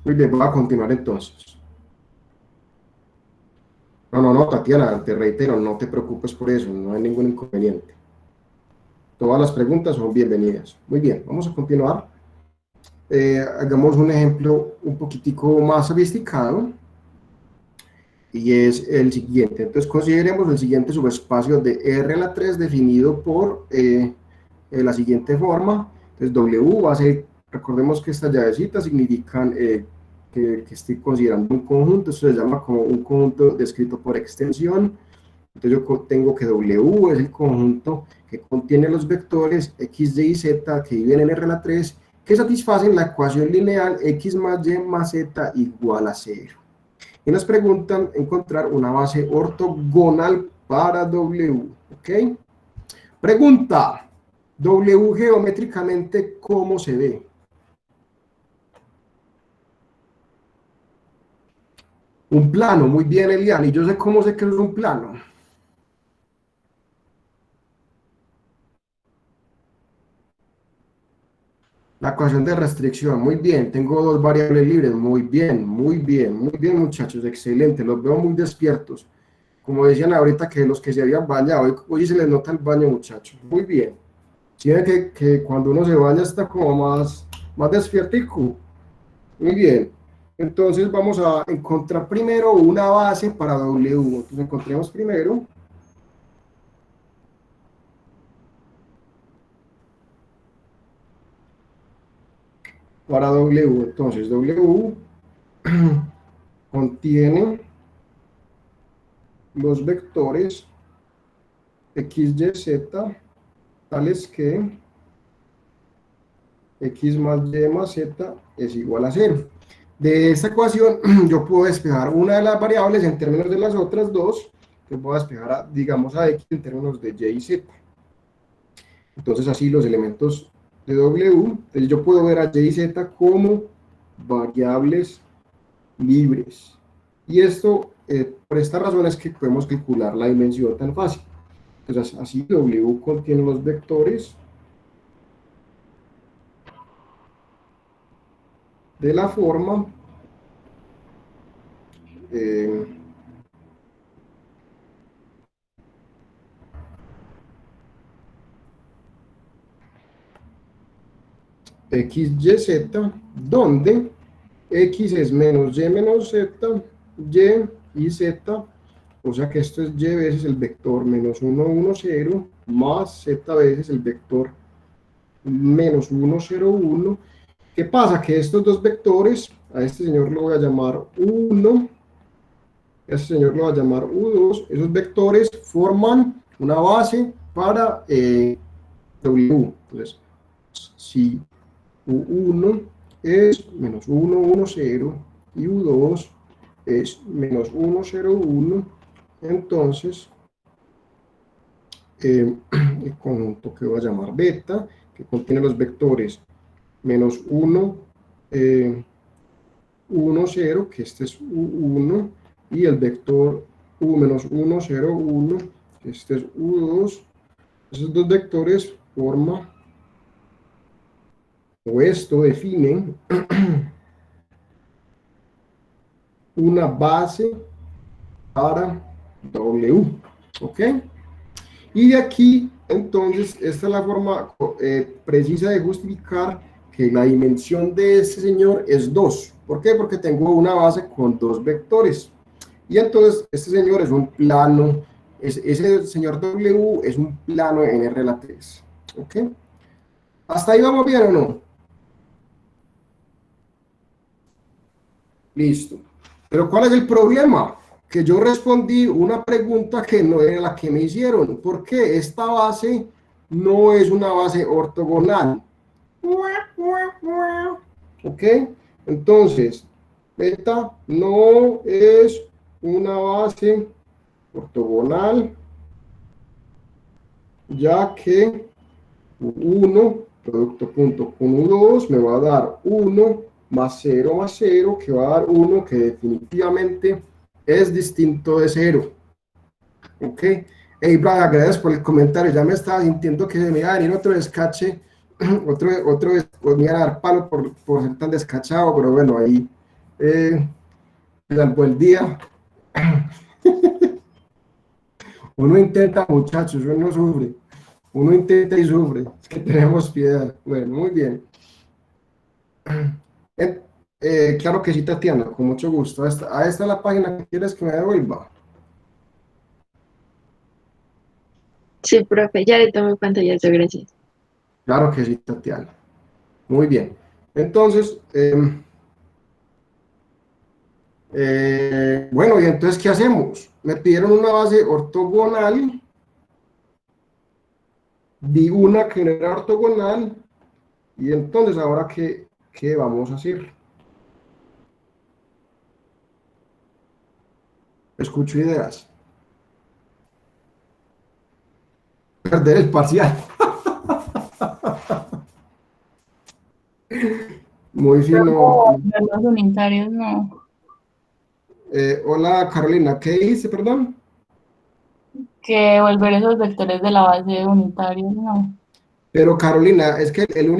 Muy bien, voy a continuar entonces. No, Tatiana, te reitero, no te preocupes por eso, no hay ningún inconveniente. Todas las preguntas son bienvenidas. Muy bien, vamos a continuar. Hagamos un ejemplo un poquitico más sofisticado, y es el siguiente. Entonces consideremos el siguiente subespacio de R a la 3 definido por la siguiente forma. Entonces W va a ser, recordemos que estas llavecitas significan que estoy considerando un conjunto. Esto se llama como un conjunto descrito por extensión. Entonces yo tengo que W es el conjunto que contiene los vectores x, y y z que viven en R a la 3, que satisfacen la ecuación lineal x más y más z igual a 0. Y nos preguntan encontrar una base ortogonal para W. ¿Ok? Pregunta, W geométricamente, ¿cómo se ve? Un plano, muy bien, Elian. Y yo sé cómo sé que es un plano. La ecuación de restricción, muy bien. Tengo dos variables libres, muy bien, muy bien, muy bien, muchachos, excelente. Los veo muy despiertos. Como decían ahorita que los que se habían bañado, hoy se les nota el baño, muchachos. Muy bien. Si ven que cuando uno se baña está como más despiertico. Muy bien. Entonces vamos a encontrar primero una base para W. Entonces encontremos primero para W. Entonces W contiene los vectores x, y, z, tales que x más y más z es igual a 0. De esta ecuación yo puedo despejar una de las variables en términos de las otras dos, que puedo despejar, digamos, a x en términos de y y z. Entonces así los elementos de W, entonces yo puedo ver a y y z como variables libres. Y esto, por esta razón es que podemos calcular la dimensión tan fácil. Entonces así W contiene los vectores de la forma eh, x, y, z, donde x es menos y menos z, y z, o sea que esto es y veces el vector menos 1, 1, 0, más z veces el vector menos 1, 0, 1. ¿Qué pasa? Que estos dos vectores, a este señor lo voy a llamar 1, a este señor lo voy a llamar U2, esos vectores forman una base para W. Entonces, si U1 es menos 1, 1, 0 y U2 es menos 1, 0, 1, entonces el conjunto que voy a llamar beta, que contiene los vectores menos 1, 1, 0, que este es U1, y el vector U menos 1, 0, 1, que este es U2, esos dos vectores forman, o esto define una base para W, ¿ok? Y de aquí, entonces, esta es la forma precisa de justificar que la dimensión de este señor es 2. ¿Por qué? Porque tengo una base con dos vectores. Y entonces, este señor es un plano, ese señor W es un plano en R a la 3. ¿Ok? ¿Hasta ahí vamos bien o no? Listo. Pero ¿cuál es el problema? Que yo respondí una pregunta que no era la que me hicieron. ¿Por qué? Esta base no es una base ortogonal. ¿Ok? Entonces, beta no es una base ortogonal, ya que 1, producto punto con U2, me va a dar 1 más 0, que va a dar 1, que definitivamente es distinto de 0. ¿Ok? Hey, Brian, gracias por el comentario. Ya me estaba sintiendo que se me iba a venir otro descache, pues me iba a dar palo por ser tan descachado, pero bueno, ahí me salvó el día. Uno intenta, muchachos, uno sufre. Uno intenta y sufre. Es que tenemos piedad. Bueno, muy bien. Eh, claro que sí, Tatiana, con mucho gusto. A esta es la página que quieres que me devuelva. Sí, profe, ya le tomo pantallazo, gracias. Claro que sí, Tatiana. Muy bien. Entonces, Bueno, y entonces, ¿qué hacemos? Me pidieron una base ortogonal, di una que no era ortogonal, y entonces, ¿ahora qué vamos a hacer? Escucho ideas. Perder el parcial. Muy fino. No, los unitarios no. Hola, Carolina, ¿qué dice, perdón? Que volver esos vectores de la base de unitarios no. Pero Carolina, es que el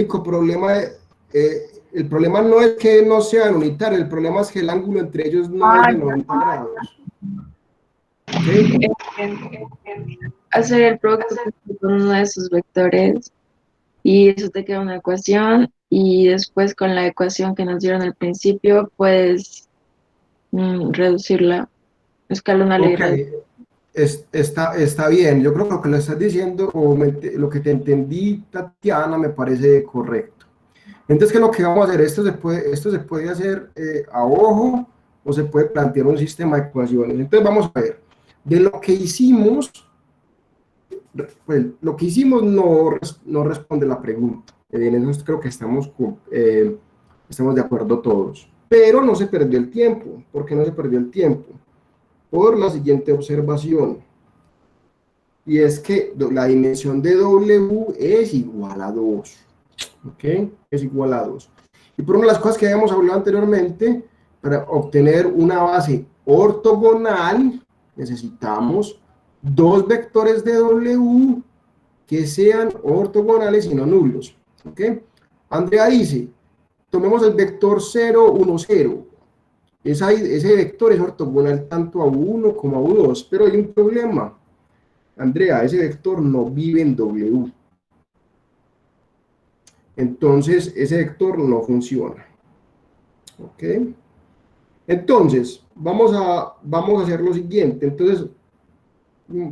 problema no es que no sean unitarios, el problema es que el ángulo entre ellos no es Ah, de 90 grados. ¿Ok? Hacer el producto con uno de sus vectores y eso te queda una ecuación y después con la ecuación que nos dieron al principio puedes reducirla, escalonarla y Ok, reducirla. está bien. Yo creo que lo que le estás diciendo, lo que te entendí, Tatiana, me parece correcto. Entonces, ¿qué es lo que vamos a hacer? Esto se puede hacer a ojo o se puede plantear un sistema de ecuaciones. Entonces, vamos a ver. De lo que hicimos, pues, lo que hicimos no responde la pregunta. En eso creo que estamos de acuerdo todos. Pero no se perdió el tiempo. ¿Por qué no se perdió el tiempo? Por la siguiente observación. Y es que la dimensión de W es igual a 2. ¿Ok? Es igual a 2. Y por una de las cosas que habíamos hablado anteriormente, para obtener una base ortogonal, necesitamos dos vectores de W que sean ortogonales y no nulos. ¿Ok? Andrea dice, tomemos el vector 0, 1, 0. Ese vector es ortogonal tanto a U1 como a U2, pero hay un problema. Andrea, ese vector no vive en W. Entonces, ese vector no funciona. ¿Ok? Entonces, vamos a hacer lo siguiente. Entonces,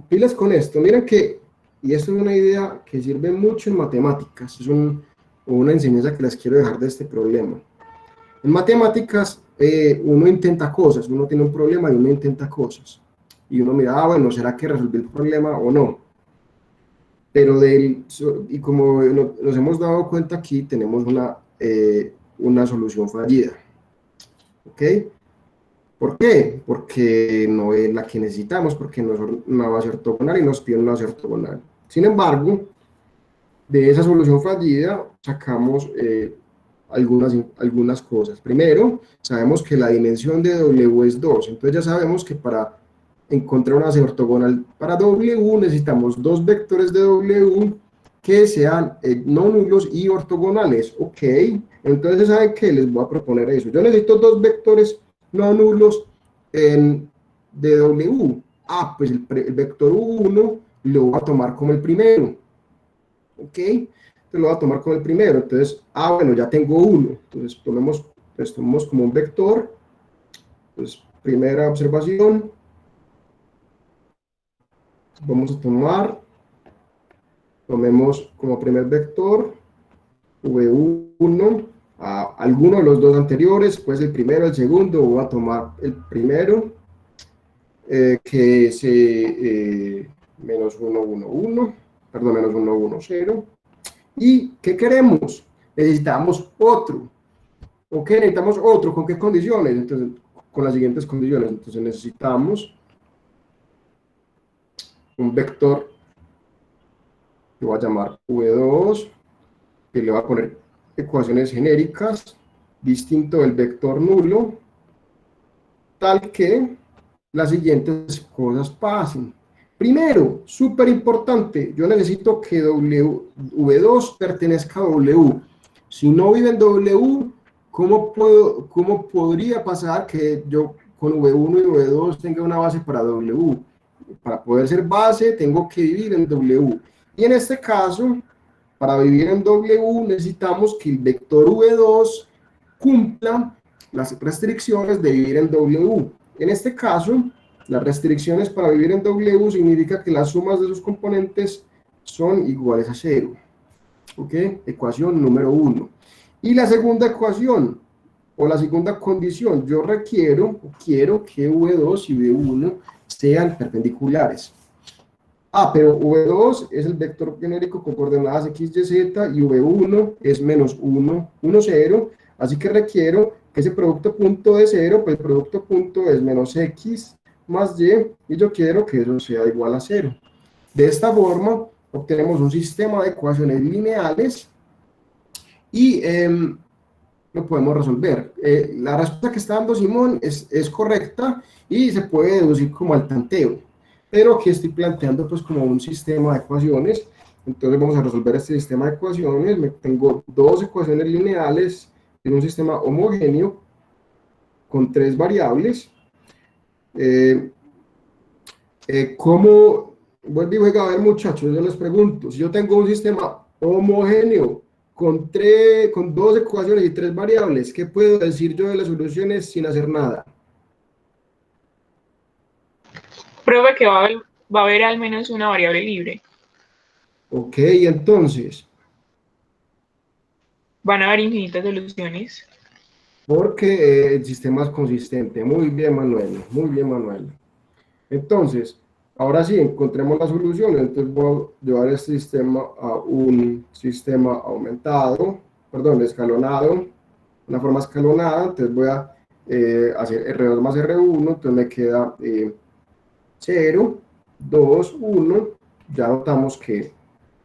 pilas con esto. Miren que, y esto es una idea que sirve mucho en matemáticas, una enseñanza que les quiero dejar de este problema. En matemáticas, uno intenta cosas, uno tiene un problema y uno intenta cosas. Y uno mira, bueno, ¿será que resolví el problema o no? Pero y como nos hemos dado cuenta aquí, tenemos una solución fallida. ¿Ok? ¿Por qué? Porque no es la que necesitamos, porque no es una base ortogonal y nos piden una base ortogonal. Sin embargo, de esa solución fallida sacamos algunas cosas. Primero, sabemos que la dimensión de W es 2, entonces ya sabemos que para encontrar una base ortogonal para W necesitamos dos vectores de W que sean no nulos y ortogonales. Ok, entonces ¿saben qué? Les voy a proponer eso. Yo necesito dos vectores no nulos de W. Pues el vector 1 lo voy a tomar como el primero. Ok, entonces lo voy a tomar como el primero. Entonces, bueno, ya tengo uno. Entonces tomemos como un vector. Entonces, primera observación. Vamos a tomemos como primer vector V1 a alguno de los dos anteriores, pues el primero, el segundo, voy a tomar el primero, que es menos 1, 1, 1, perdón, menos 1, 1, 0. ¿Y qué queremos? Necesitamos otro. ¿Ok? Necesitamos otro. ¿Con qué condiciones? Entonces, con las siguientes condiciones. Entonces necesitamos un vector que voy a llamar V2, que le voy a poner ecuaciones genéricas, distinto del vector nulo, tal que las siguientes cosas pasen. Primero, súper importante, yo necesito que V2 pertenezca a W. Si no vive en W, ¿cómo podría pasar que yo con V1 y V2 tenga una base para W? Para poder ser base, tengo que vivir en W. Y en este caso, para vivir en W necesitamos que el vector V2 cumpla las restricciones de vivir en W. En este caso, las restricciones para vivir en W significa que las sumas de sus componentes son iguales a 0. ¿Ok? Ecuación número 1. Y la segunda ecuación, O la segunda condición, yo quiero que V2 y V1 sean perpendiculares. Pero V2 es el vector genérico con coordenadas X, Y, Z, y V1 es menos 1, 1, 0, así que requiero que ese producto punto de 0, pues el producto punto es menos X más Y yo quiero que eso sea igual a 0. De esta forma, obtenemos un sistema de ecuaciones lineales y lo podemos resolver. La respuesta que está dando Simón es correcta y se puede deducir como al tanteo, pero aquí estoy planteando pues como un sistema de ecuaciones. Entonces vamos a resolver este sistema de ecuaciones. Tengo dos ecuaciones lineales en un sistema homogéneo con tres variables. ¿Cómo? Vuelvo y juega a ver, muchachos, yo les pregunto, si yo tengo un sistema homogéneo con dos ecuaciones y tres variables, ¿qué puedo decir yo de las soluciones sin hacer nada? Profe, que va a haber al menos una variable libre. Ok, entonces, Van a haber infinitas soluciones. porque el sistema es consistente. Muy bien, Manuel, muy bien, Manuel. Entonces, ahora sí, encontremos la solución. Entonces voy a llevar este sistema a un sistema aumentado, perdón, escalonado, una forma escalonada. Entonces voy a hacer R2 más R1, entonces me queda 0, 2, 1. Ya notamos que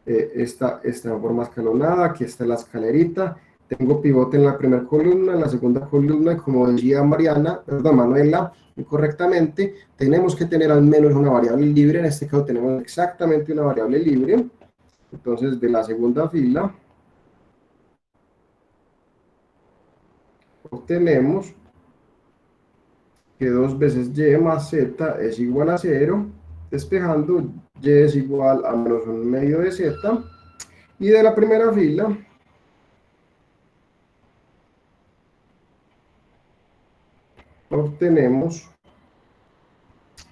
esta forma escalonada, aquí está la escalerita. Tengo pivote en la primera columna, en la segunda columna, y como decía Manuela, incorrectamente, tenemos que tener al menos una variable libre. En este caso tenemos exactamente una variable libre. Entonces, de la segunda fila, obtenemos que 2 veces y más z es igual a 0, despejando y es igual a menos 1 medio de z. Y de la primera fila, obtenemos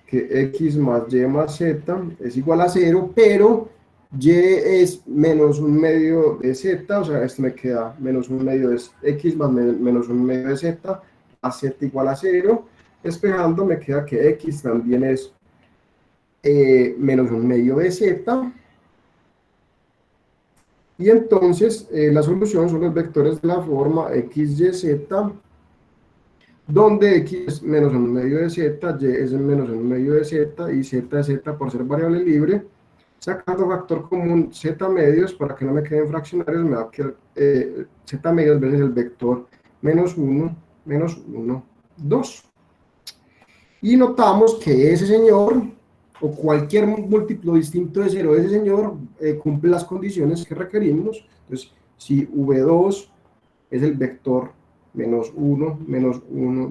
que x más y más z es igual a 0, pero y es menos 1 medio de z, o sea, esto me queda menos 1 medio de x más menos 1 medio de z, a z igual a 0, despejando me queda que x también es menos 1 medio de z, y entonces la solución son los vectores de la forma x, y, z, donde x es menos 1 medio de z, y es menos 1 medio de z, y z es z por ser variable libre. Sacando factor común z medios, para que no me queden fraccionarios, me va a quedar z medios veces el vector menos 1, 2. Y notamos que ese señor, o cualquier múltiplo distinto de 0 de ese señor, cumple las condiciones que requerimos. Entonces, si V2 es el vector menos 1,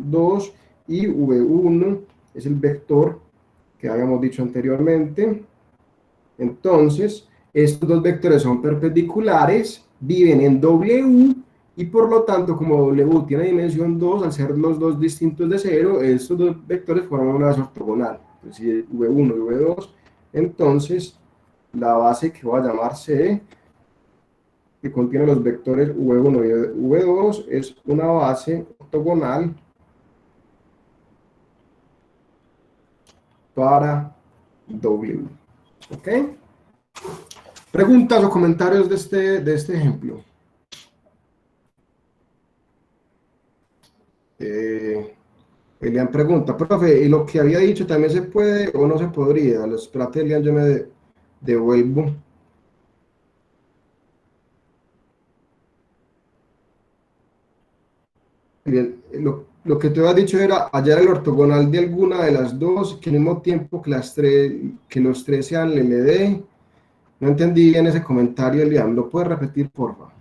2, y V1 es el vector que habíamos dicho anteriormente, entonces estos dos vectores son perpendiculares, viven en W, y por lo tanto, como W tiene dimensión 2, al ser los dos distintos de 0, estos dos vectores forman una base ortogonal. Entonces, si V1 y V2, entonces la base que voy a llamar C, que contiene los vectores V1 y V2, es una base ortogonal para W. ¿Ok? ¿Preguntas o comentarios de este ejemplo? Elian pregunta, profe, ¿y lo que había dicho también se puede o no se podría? Espérate, Elian, yo me devuelvo. Bien, lo que te había dicho era hallar el ortogonal de alguna de las dos, que al mismo tiempo que los tres sean LD. No entendí bien ese comentario, Elian. ¿Lo puedes repetir, por favor?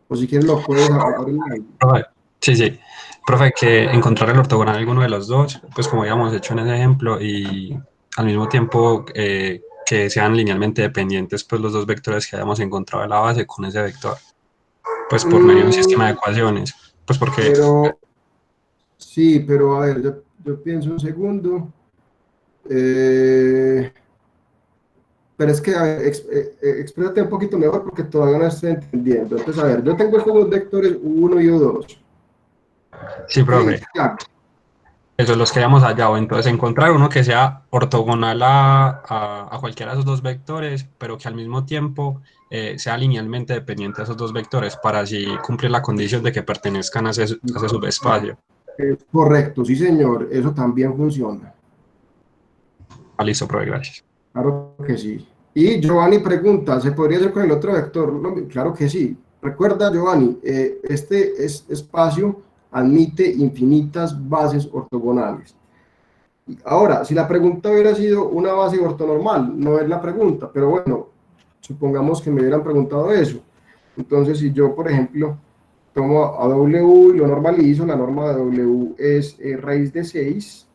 O si quieres lo puedes abrir. Profe, sí. Profe, que encontrar el ortogonal de alguno de los dos, pues como habíamos hecho en ese ejemplo, y al mismo tiempo que sean linealmente dependientes, pues los dos vectores que hayamos encontrado en la base con ese vector, pues por medio de un sistema de ecuaciones, pues porque... Sí, pero a ver, yo pienso un segundo. Pero es que, a ver, explícate un poquito mejor porque todavía no estoy entendiendo. Entonces, a ver, yo tengo estos dos vectores U1 y U2. Sí, profe. Sí, claro. Eso es los que hayamos hallado. Entonces, encontrar uno que sea ortogonal a cualquiera de esos dos vectores, pero que al mismo tiempo sea linealmente dependiente de esos dos vectores para así cumplir la condición de que pertenezcan a ese subespacio. Correcto, sí señor, eso también funciona. Ah, listo, profe, gracias. Claro que sí. Y Giovanni pregunta, ¿se podría hacer con el otro vector? No, claro que sí. Recuerda, Giovanni, espacio admite infinitas bases ortogonales. Ahora, si la pregunta hubiera sido una base ortonormal, no es la pregunta, pero bueno, supongamos que me hubieran preguntado eso. Entonces, si yo, por ejemplo, tomo a W y lo normalizo, la norma de W es raíz de 6.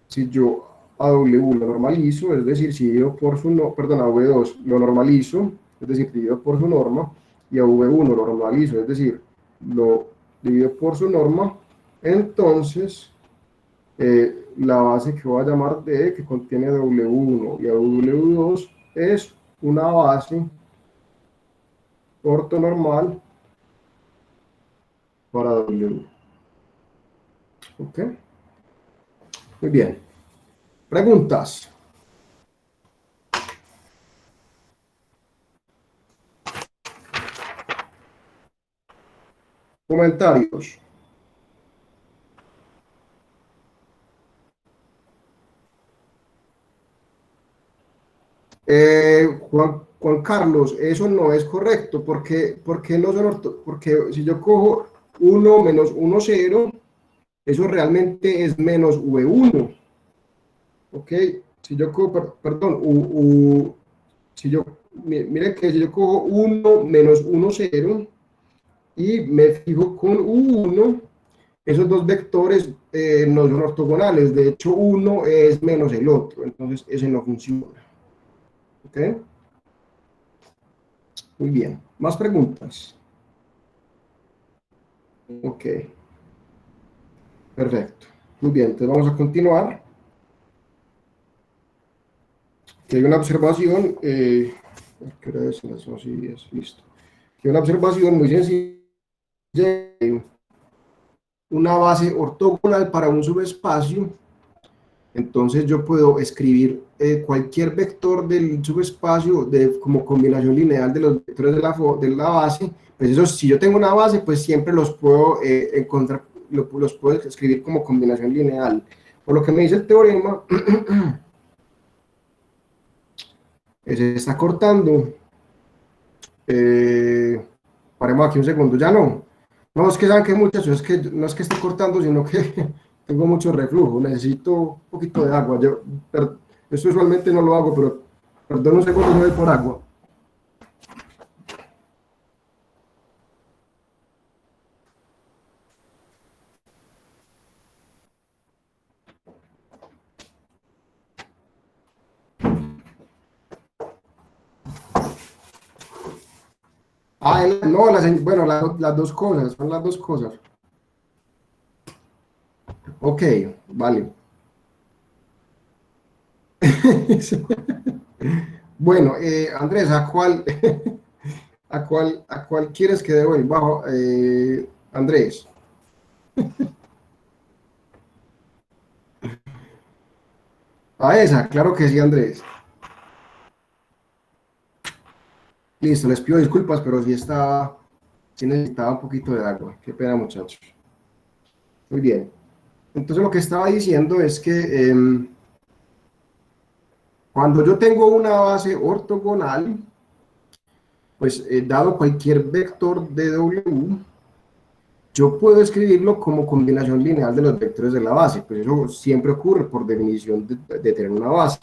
Si yo a W lo normalizo, es decir, si divido por su norma, perdón, a V2 lo normalizo, es decir, divido por su norma, y a V1 lo normalizo, es decir, lo divido por su norma, entonces la base que voy a llamar D, que contiene W1 y a W2, es una base ortonormal para W. ¿Ok? Muy bien. Preguntas. Comentarios. Juan Carlos, eso no es correcto, porque no son porque si yo cojo 1 menos 1, 0, eso realmente es menos V1, ¿ok? Si yo cojo, perdón, si yo, miren que si yo cojo 1 menos 1, 0, y me fijo con U1, esos dos vectores no son ortogonales, de hecho uno es menos el otro, entonces ese no funciona, ¿ok? Muy bien. ¿Más preguntas? Ok. Perfecto. Muy bien. Entonces vamos a continuar. Aquí hay una observación. ¿Qué hora es? Las 11:10. Listo. Aquí hay una observación muy sencilla. Una base ortogonal para un subespacio. Entonces yo puedo escribir cualquier vector del subespacio como combinación lineal de los vectores de la base. Pues eso, si yo tengo una base, pues siempre los puedo encontrar, los puedo escribir como combinación lineal. Por lo que me dice el teorema, se está cortando. Paremos aquí un segundo, ya no. No, es que saben que muchachos, es que no es que esté cortando, sino que tengo mucho reflujo, necesito un poquito de agua. Esto usualmente no lo hago, pero perdón un segundo, no voy por agua. No, bueno, las dos cosas, son las dos cosas. Ok, vale. Bueno, Andrés, ¿a cuál quieres que devuelva? Andrés. A esa, claro que sí, Andrés. Listo, les pido disculpas, pero sí necesitaba un poquito de agua. Qué pena, muchachos. Muy bien. Entonces lo que estaba diciendo es que cuando yo tengo una base ortogonal, pues dado cualquier vector de W, yo puedo escribirlo como combinación lineal de los vectores de la base. Pues eso siempre ocurre por definición de tener una base.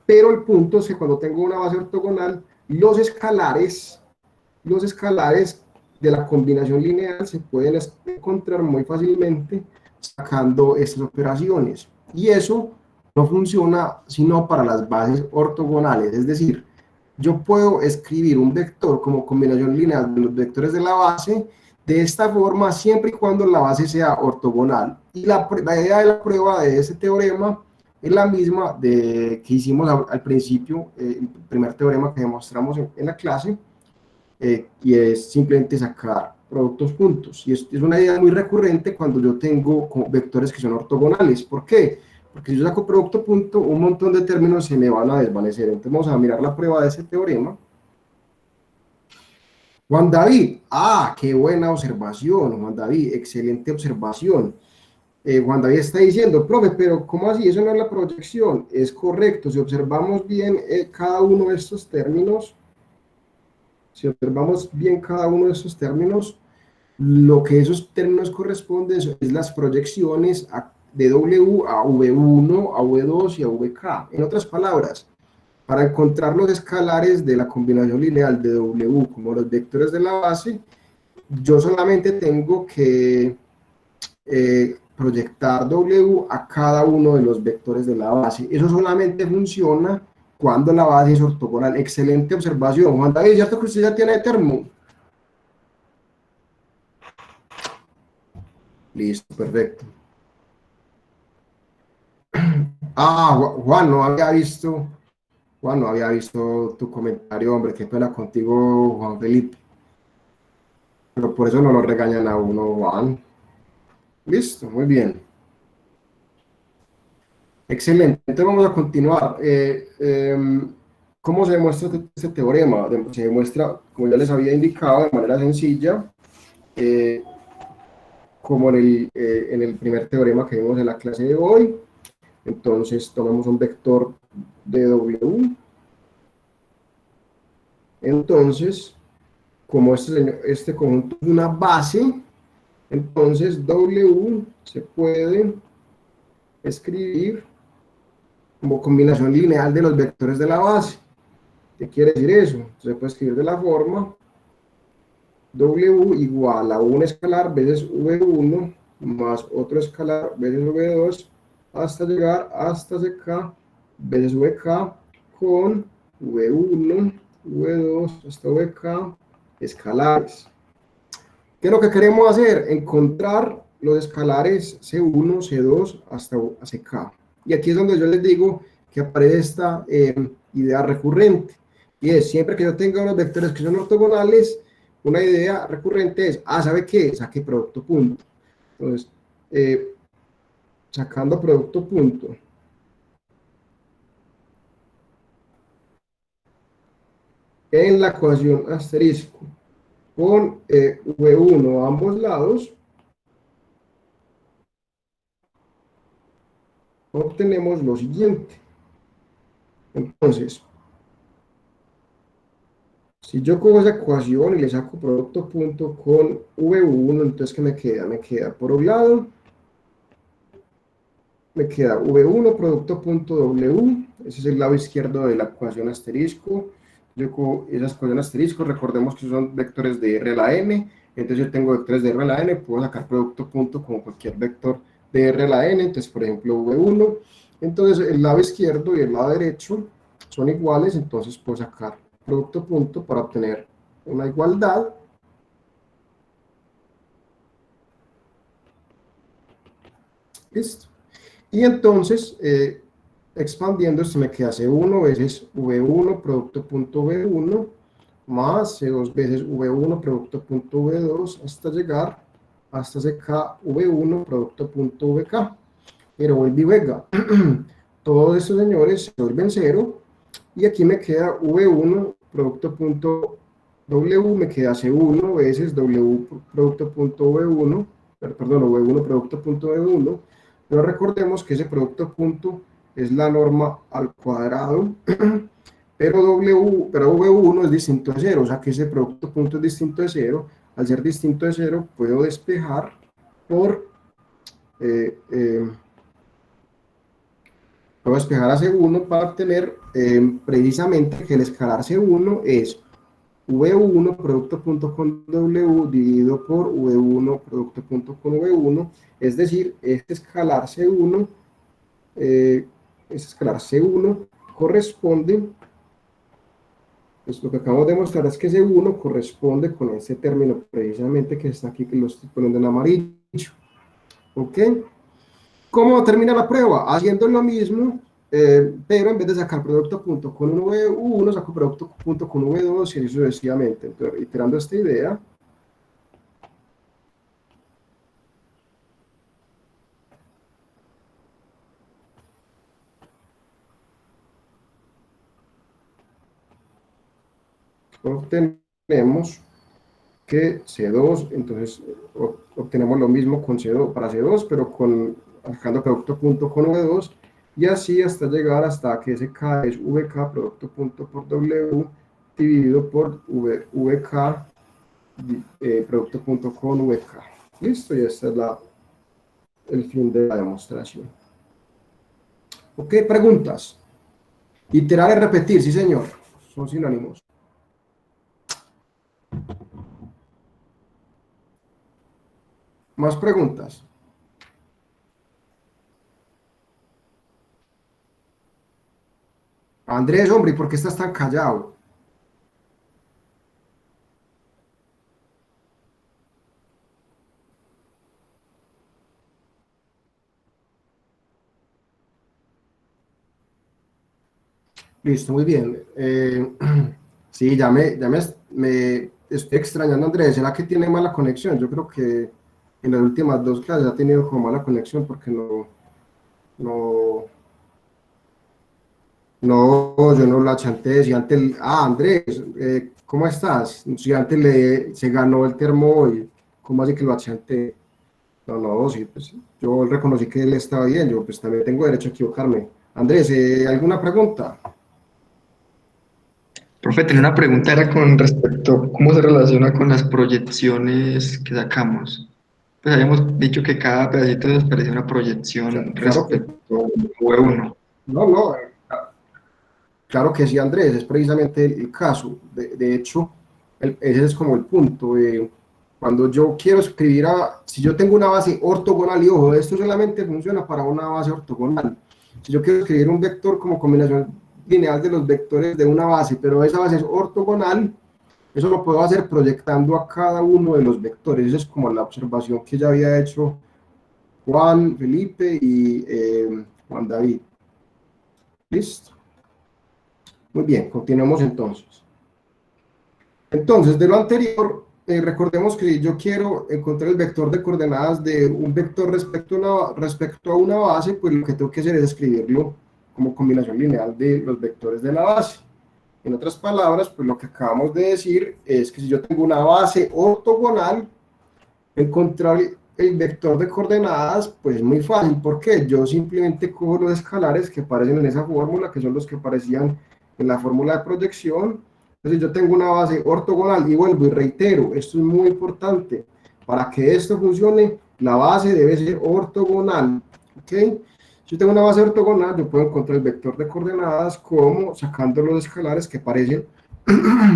Pero el punto es que cuando tengo una base ortogonal, los escalares de la combinación lineal se pueden encontrar muy fácilmente sacando estas operaciones. Y eso no funciona sino para las bases ortogonales. Es decir, yo puedo escribir un vector como combinación lineal de los vectores de la base de esta forma siempre y cuando la base sea ortogonal. Y la idea de la prueba de ese teorema es la misma que hicimos al principio, el primer teorema que demostramos en la clase, y es simplemente sacar productos puntos. Y es una idea muy recurrente cuando yo tengo vectores que son ortogonales. ¿Por qué? Porque si yo saco producto punto, un montón de términos se me van a desvanecer. Entonces vamos a mirar la prueba de ese teorema. Juan David, qué buena observación, Juan David, excelente observación. Juan David está diciendo, profe, pero ¿cómo así? Eso no es la proyección. Es correcto, si observamos bien cada uno de estos términos, lo que esos términos corresponden es las proyecciones de W a V1, a V2 y a VK. En otras palabras, para encontrar los escalares de la combinación lineal de W como los vectores de la base, yo solamente tengo que proyectar W a cada uno de los vectores de la base. Eso solamente funciona cuando la base es ortogonal. Excelente observación, Juan David, ¿cierto que usted ya tiene termo? Listo, perfecto. Juan, no había visto tu comentario, hombre, qué pena contigo, Juan Felipe. Pero por eso no lo regañan a uno, Juan. Listo, muy bien. Excelente, entonces vamos a continuar. ¿Cómo se demuestra este teorema? Se demuestra, como ya les había indicado, de manera sencilla, como en el primer teorema que vimos en la clase de hoy. Entonces tomamos un vector de W. Entonces, como este conjunto es una base, entonces W se puede escribir como combinación lineal de los vectores de la base. ¿Qué quiere decir eso? Se puede escribir de la forma W igual a un escalar veces V1 más otro escalar veces V2 hasta llegar hasta CK veces VK con V1, V2 hasta VK escalares. ¿Qué es lo que queremos hacer? Encontrar los escalares C1, C2 hasta CK. Y aquí es donde yo les digo que aparece esta idea recurrente. Y es, siempre que yo tenga unos vectores que son ortogonales, una idea recurrente es, ¿sabe qué? Saque producto punto. Entonces, sacando producto punto. En la ecuación asterisco con V1 a ambos lados, obtenemos lo siguiente. Entonces, si yo cojo esa ecuación y le saco producto punto con V1, entonces ¿qué me queda? Me queda por un lado, me queda V1 producto punto W, ese es el lado izquierdo de la ecuación asterisco. Yo cojo esa ecuación asterisco, recordemos que son vectores de R a la N, entonces yo tengo vectores de R a la N, puedo sacar producto punto con cualquier vector de R a la N, entonces por ejemplo V1, entonces el lado izquierdo y el lado derecho son iguales, entonces puedo sacar producto punto para obtener una igualdad. Listo. Y entonces, expandiendo, esto me queda C1 veces V1 producto punto V1 más C2 veces V1 producto punto V2 hasta llegar hasta CK V1 producto punto VK. Pero vuelve y venga. Todos estos señores se vuelven cero. Y aquí me queda V1 producto punto W, me queda C1 veces W producto punto V1, perdón, V1 producto punto V1, pero recordemos que ese producto punto es la norma al cuadrado, pero V1 es distinto de 0, o sea que ese producto punto es distinto de 0, al ser distinto de 0 puedo despejar por... Puedo despejar a C1 para obtener precisamente que el escalar C1 es V1 producto punto con W dividido por V1 producto punto con V1, es decir, este escalar C1 corresponde, pues lo que acabamos de mostrar es que C1 corresponde con este término precisamente que está aquí, que lo estoy poniendo en amarillo. ¿Ok? ¿Cómo termina la prueba? Haciendo lo mismo, pero en vez de sacar producto punto con un V1, saco producto punto con V2 y así sucesivamente. Entonces, iterando esta idea, obtenemos que C2, entonces obtenemos lo mismo con C2, para C2, pero sacando producto punto con V2, y así hasta llegar hasta que ese K es VK producto punto por W dividido por VK producto punto con VK. Listo, y este es el fin de la demostración. Ok, preguntas. Iterar y repetir, sí señor, son sinónimos. ¿Más preguntas? Andrés, hombre, ¿y por qué estás tan callado? Listo, muy bien. Sí, me estoy extrañando, Andrés. ¿Será que tiene mala conexión? Yo creo que en las últimas dos clases ha tenido como mala conexión porque no, yo no la chanté. Si antes, Andrés, ¿cómo estás? Si antes se ganó el termo hoy, ¿cómo así que lo achanté? No, sí, pues yo reconocí que él estaba bien, yo pues también tengo derecho a equivocarme. Andrés, ¿alguna pregunta? Profe, tenía una pregunta, era con respecto a cómo se relaciona con las proyecciones que sacamos. Pues habíamos dicho que cada pedacito nos parecía una proyección Claro que respecto a V1. no, claro que sí, Andrés, es precisamente el caso. De hecho, ese es como el punto. Cuando yo quiero escribir, si yo tengo una base ortogonal, y ojo, esto solamente funciona para una base ortogonal. Si yo quiero escribir un vector como combinación lineal de los vectores de una base, pero esa base es ortogonal, eso lo puedo hacer proyectando a cada uno de los vectores. Esa es como la observación que ya había hecho Juan, Felipe y Juan David. ¿Listo? Muy bien, continuemos entonces. Entonces, de lo anterior, recordemos que yo quiero encontrar el vector de coordenadas de un vector respecto a una base, pues lo que tengo que hacer es escribirlo como combinación lineal de los vectores de la base. En otras palabras, pues lo que acabamos de decir es que si yo tengo una base ortogonal, encontrar el vector de coordenadas, pues es muy fácil. ¿Por qué? Yo simplemente cojo los escalares que aparecen en esa fórmula, que son los que aparecían en la fórmula de proyección. Entonces yo tengo una base ortogonal y vuelvo y reitero, esto es muy importante. Para que esto funcione, la base debe ser ortogonal. ¿Ok? Si yo tengo una base ortogonal, yo puedo encontrar el vector de coordenadas como sacando los escalares que aparecen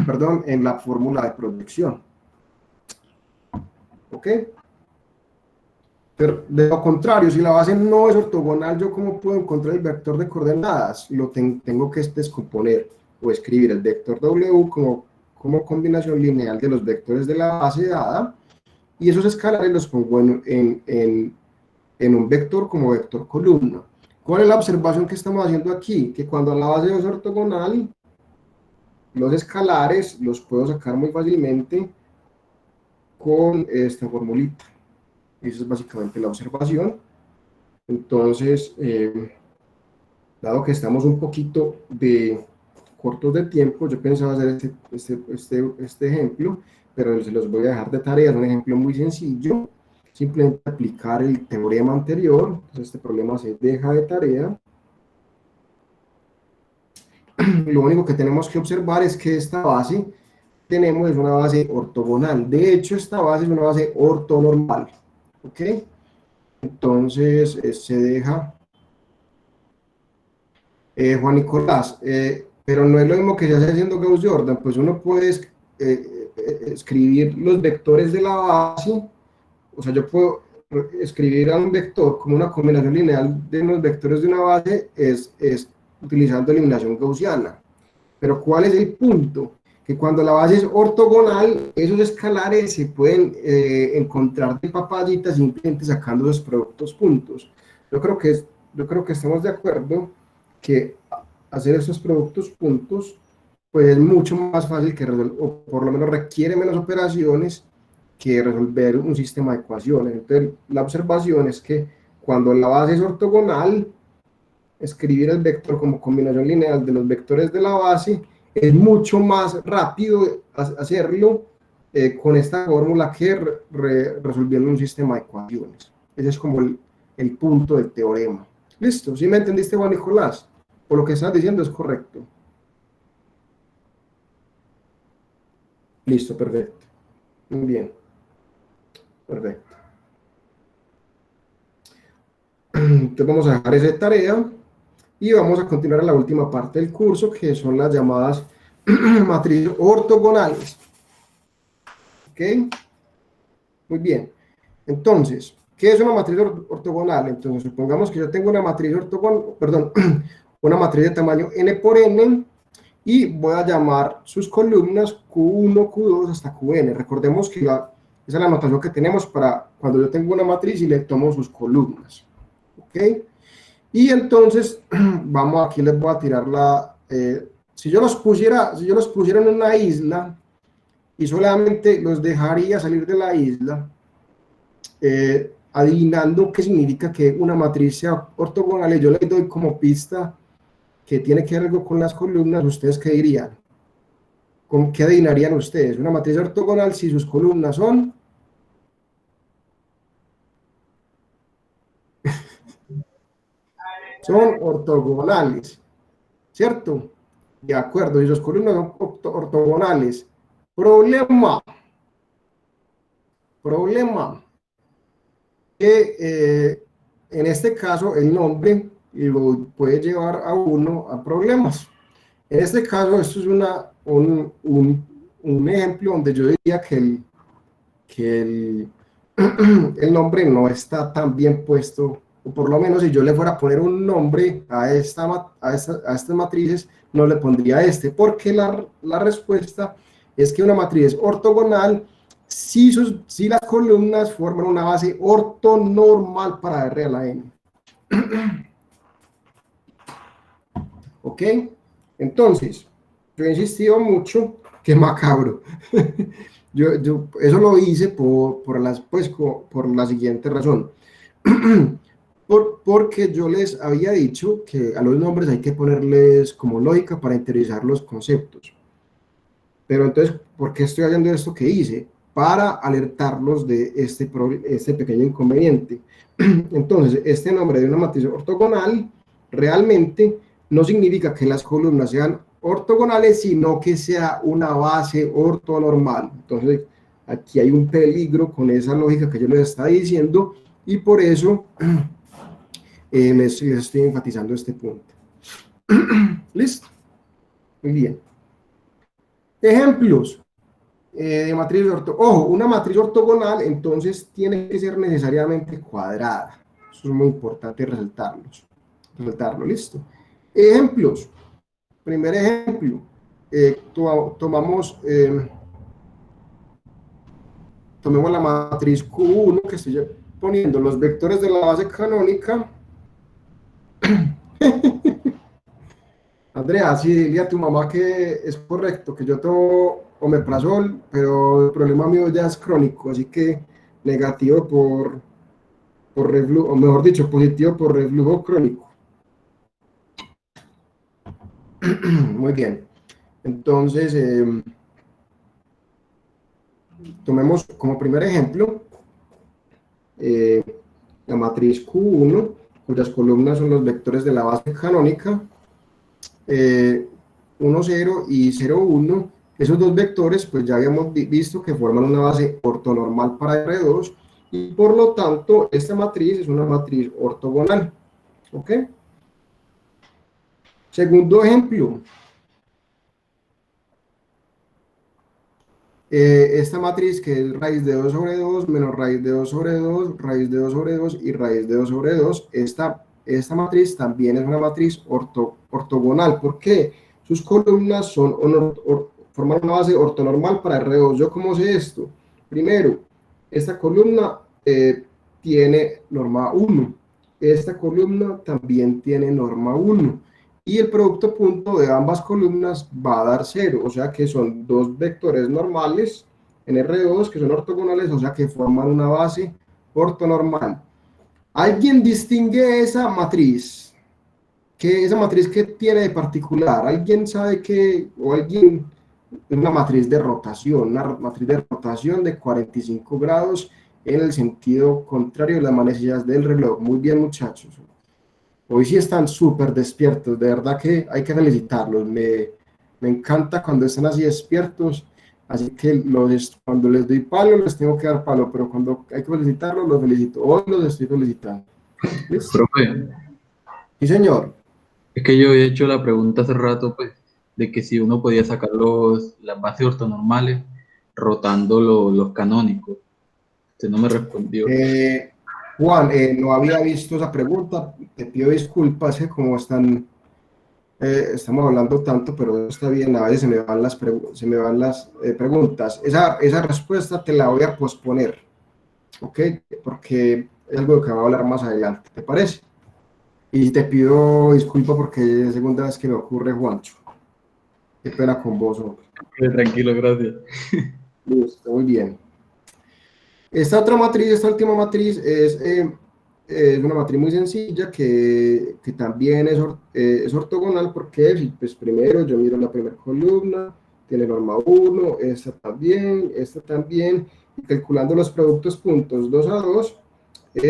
perdón, en la fórmula de proyección. ¿Ok? Pero de lo contrario, si la base no es ortogonal, ¿yo cómo puedo encontrar el vector de coordenadas? Lo tengo que descomponer o escribir el vector W como combinación lineal de los vectores de la base dada, y esos escalares los pongo en un vector como vector columna. ¿Cuál es la observación que estamos haciendo aquí? Que cuando la base es ortogonal, los escalares los puedo sacar muy fácilmente con esta formulita. Esa es básicamente la observación. Entonces, dado que estamos un poquito cortos de tiempo, yo pensaba hacer este ejemplo, pero se los voy a dejar de tarea. Es un ejemplo muy sencillo, simplemente aplicar el teorema anterior. Entonces, este problema se deja de tarea. Lo único que tenemos que observar es que esta base es una base ortogonal. De hecho, esta base es una base ortonormal. ¿Ok? Entonces, se deja. Juan Nicolás, pero no es lo mismo que se hace haciendo Gauss-Jordan, pues uno puede escribir los vectores de la base, o sea, yo puedo escribir a un vector como una combinación lineal de los vectores de una base es utilizando eliminación gaussiana. Pero ¿cuál es el punto? Que cuando la base es ortogonal, esos escalares se pueden encontrar de papaditas simplemente sacando los productos puntos. Yo creo que estamos de acuerdo que hacer esos productos puntos pues es mucho más fácil que o por lo menos requiere menos operaciones que resolver un sistema de ecuaciones. Entonces la observación es que cuando la base es ortogonal, escribir el vector como combinación lineal de los vectores de la base es mucho más rápido hacerlo con esta fórmula que resolviendo un sistema de ecuaciones. Ese es como el punto del teorema. ¿Listo? ¿Sí me entendiste, Juan Nicolás? Por lo que estás diciendo es correcto. Listo, perfecto. Muy bien. Perfecto. Entonces vamos a dejar esa tarea y vamos a continuar a la última parte del curso, que son las llamadas matrices ortogonales. ¿Ok? Muy bien. Entonces, ¿qué es una matriz ortogonal? Entonces, supongamos que yo tengo una matriz ortogonal, perdón, una matriz de tamaño n por n, y voy a llamar sus columnas Q1, Q2 hasta Qn. Recordemos que esa es la notación que tenemos para cuando yo tengo una matriz y le tomo sus columnas. ¿Ok? Y entonces, vamos, aquí les voy a tirar si yo los pusiera en una isla y solamente los dejaría salir de la isla, adivinando qué significa que una matriz sea ortogonal, y yo les doy como pista que tiene que ver algo con las columnas, ¿ustedes qué dirían? ¿Con qué adivinarían ustedes? Una matriz ortogonal si sus columnas son... son ortogonales, ¿cierto? De acuerdo, y sus columnas son ortogonales. Problema, que en este caso el nombre lo puede llevar a uno a problemas. En este caso, esto es un ejemplo donde yo diría que el nombre no está tan bien puesto, o por lo menos si yo le fuera a poner un nombre a estas matrices, no le pondría porque la respuesta es que una matriz es ortogonal si las columnas forman una base ortonormal para R a la n. ¿Ok? Entonces, yo he insistido mucho, qué macabro. Eso lo hice por la siguiente razón. Porque yo les había dicho que a los nombres hay que ponerles como lógica para interiorizar los conceptos. Pero entonces, ¿por qué estoy haciendo esto que hice? Para alertarlos de este pequeño inconveniente. Entonces, este nombre de una matriz ortogonal realmente no significa que las columnas sean ortogonales, sino que sea una base ortonormal. Entonces, aquí hay un peligro con esa lógica que yo les estaba diciendo, y por eso les estoy enfatizando este punto. ¿Listo? Muy bien. Ejemplos de matriz ortogonal. Ojo, una matriz ortogonal entonces tiene que ser necesariamente cuadrada. Eso es muy importante resaltarlo, listo. Ejemplos. Primer ejemplo. Tomemos la matriz Q1 que estoy poniendo los vectores de la base canónica. Andrea, sí, dile a tu mamá que es correcto, que yo tomo omeprazol, pero el problema mío ya es crónico, así que negativo por reflujo, o mejor dicho, positivo por reflujo crónico. Muy bien. Entonces, tomemos como primer ejemplo la matriz Q1, cuyas columnas son los vectores de la base canónica, 1, 0 y 0, 1. Esos dos vectores, pues ya habíamos visto que forman una base ortonormal para R2, y por lo tanto, esta matriz es una matriz ortogonal. ¿Ok? Segundo ejemplo. Esta matriz que es raíz de 2 sobre 2 menos raíz de 2 sobre 2, raíz de 2 sobre 2 y raíz de 2 sobre 2, esta matriz también es una matriz ortogonal. ¿Por qué? Sus columnas forman una base ortonormal para R2. ¿Yo cómo sé esto? Primero, esta columna tiene norma 1. Esta columna también tiene norma 1. Y el producto punto de ambas columnas va a dar 0, o sea que son dos vectores normales en R2 que son ortogonales, o sea que forman una base ortonormal. ¿Alguien distingue esa matriz? ¿Qué esa matriz que tiene de particular? ¿Alguien sabe que, o alguien, una matriz de rotación, una matriz de rotación de 45 grados en el sentido contrario de las manecillas del reloj? Muy bien, muchachos. Hoy sí están súper despiertos, de verdad que hay que felicitarlos. Me encanta cuando están así despiertos, así que cuando les doy palo, les tengo que dar palo, pero cuando hay que felicitarlos, los felicito. Hoy los estoy felicitando. ¿Listo? Profe, Sí, señor. es que yo había hecho la pregunta hace rato, pues, de que si uno podía sacar las bases ortonormales rotando los canónicos. Usted no me respondió. Juan, no había visto esa pregunta, te pido disculpas, como estamos hablando tanto, pero está bien, a veces se me van las preguntas. Esa respuesta te la voy a posponer, ¿ok? Porque es algo que va a hablar más adelante, ¿te parece? Y te pido disculpas porque es segunda vez que me ocurre, Juancho. Qué pena con vos, hombre. Tranquilo, gracias. Listo, muy bien. Esta última matriz es una matriz muy sencilla que también es ortogonal porque pues primero yo miro la primera columna, tiene norma 1, esta también, y calculando los productos puntos 2 a 2,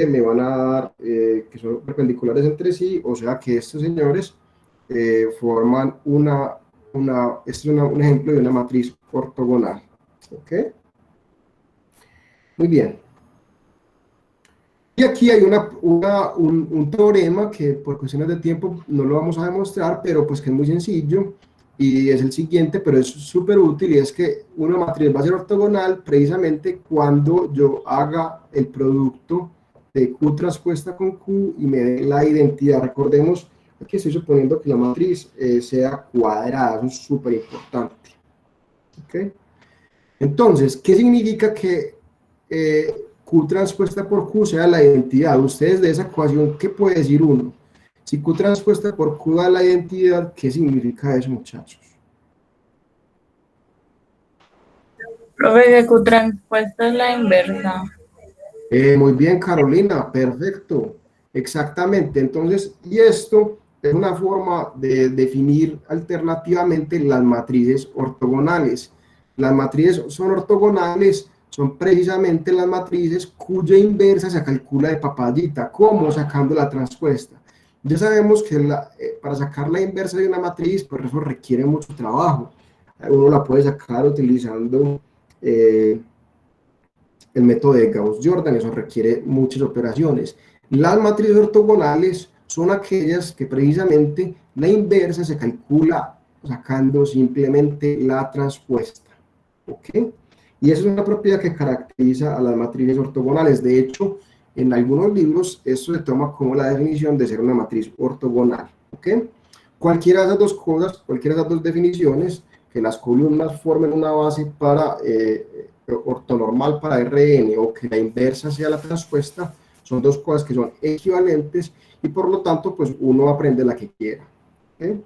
me van a dar que son perpendiculares entre sí, o sea que estos señores forman este es un ejemplo de una matriz ortogonal. ¿Ok? Muy bien. Y aquí hay un teorema que por cuestiones de tiempo no lo vamos a demostrar, pero pues que es muy sencillo y es el siguiente, pero es súper útil, y es que una matriz va a ser ortogonal precisamente cuando yo haga el producto de Q transpuesta con Q y me dé la identidad. Recordemos, aquí estoy suponiendo que la matriz sea cuadrada, eso es súper importante. ¿Ok? Entonces, ¿qué significa que Q transpuesta por Q sea la identidad? Ustedes de esa ecuación, ¿qué puede decir uno? Si Q transpuesta por Q da la identidad, ¿qué significa eso, muchachos? Profe, que Q transpuesta es la inversa. Muy bien, Carolina, perfecto, exactamente. Entonces, y esto es una forma de definir alternativamente las matrices ortogonales. Las matrices son ortogonales, son precisamente las matrices cuya inversa se calcula de papayita. ¿Cómo? Sacando la transpuesta. Ya sabemos que para sacar la inversa de una matriz, pues eso requiere mucho trabajo. Uno la puede sacar utilizando el método de Gauss-Jordan, eso requiere muchas operaciones. Las matrices ortogonales son aquellas que precisamente la inversa se calcula sacando simplemente la transpuesta. ¿Ok? Y esa es una propiedad que caracteriza a las matrices ortogonales. De hecho, en algunos libros esto se toma como la definición de ser una matriz ortogonal. ¿Ok? Cualquiera de esas dos cosas, cualquiera de esas dos definiciones, que las columnas formen una base para ortonormal para Rn o que la inversa sea la transpuesta, son dos cosas que son equivalentes y por lo tanto pues uno aprende la que quiera. ¿Okay?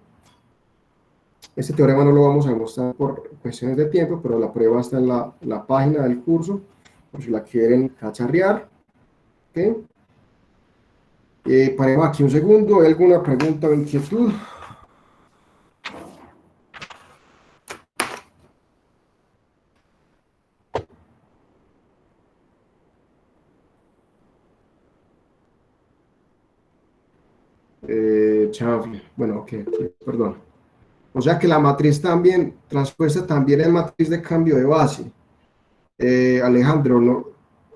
Este teorema no lo vamos a demostrar por cuestiones de tiempo, pero la prueba está en la página del curso, por si la quieren cacharrear. ¿Okay? Paremos aquí un segundo, ¿hay alguna pregunta o inquietud? Bueno, ok, perdón. O sea que la matriz también, transpuesta también es matriz de cambio de base. Alejandro, no,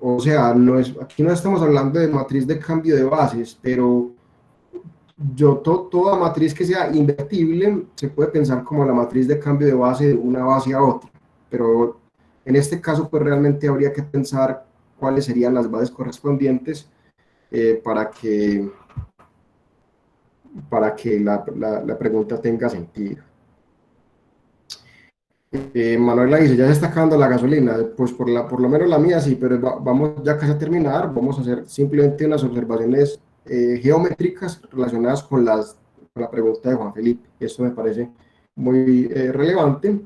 o sea, aquí no estamos hablando de matriz de cambio de bases, pero toda matriz que sea invertible se puede pensar como la matriz de cambio de base de una base a otra, pero en este caso pues realmente habría que pensar cuáles serían las bases correspondientes para que la pregunta tenga sentido. Manuela dice, ya se está acabando la gasolina. Pues por lo menos la mía sí, pero vamos ya casi a terminar. Vamos a hacer simplemente unas observaciones geométricas relacionadas con la pregunta de Juan Felipe. Esto me parece muy relevante.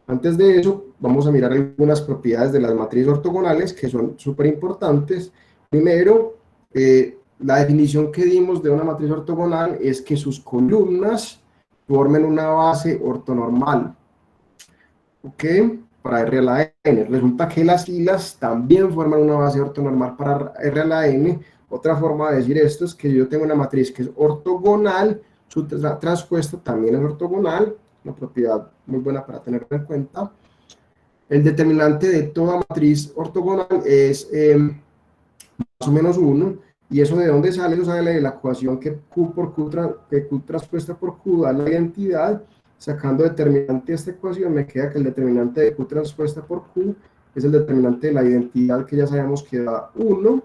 Antes de eso, vamos a mirar algunas propiedades de las matrices ortogonales que son súper importantes. Primero, la definición que dimos de una matriz ortogonal es que sus columnas formen una base ortonormal, ¿ok? Para R a la N. Resulta que las hilas también forman una base ortonormal para R a la N. Otra forma de decir esto es que yo tengo una matriz que es ortogonal, su transpuesta también es ortogonal, una propiedad muy buena para tenerlo en cuenta. El determinante de toda matriz ortogonal es más o menos 1, y eso de dónde sale, eso sale de la ecuación que Q transpuesta por Q da la identidad. Sacando determinante de esta ecuación me queda que el determinante de Q transpuesta por Q es el determinante de la identidad, que ya sabemos que da 1,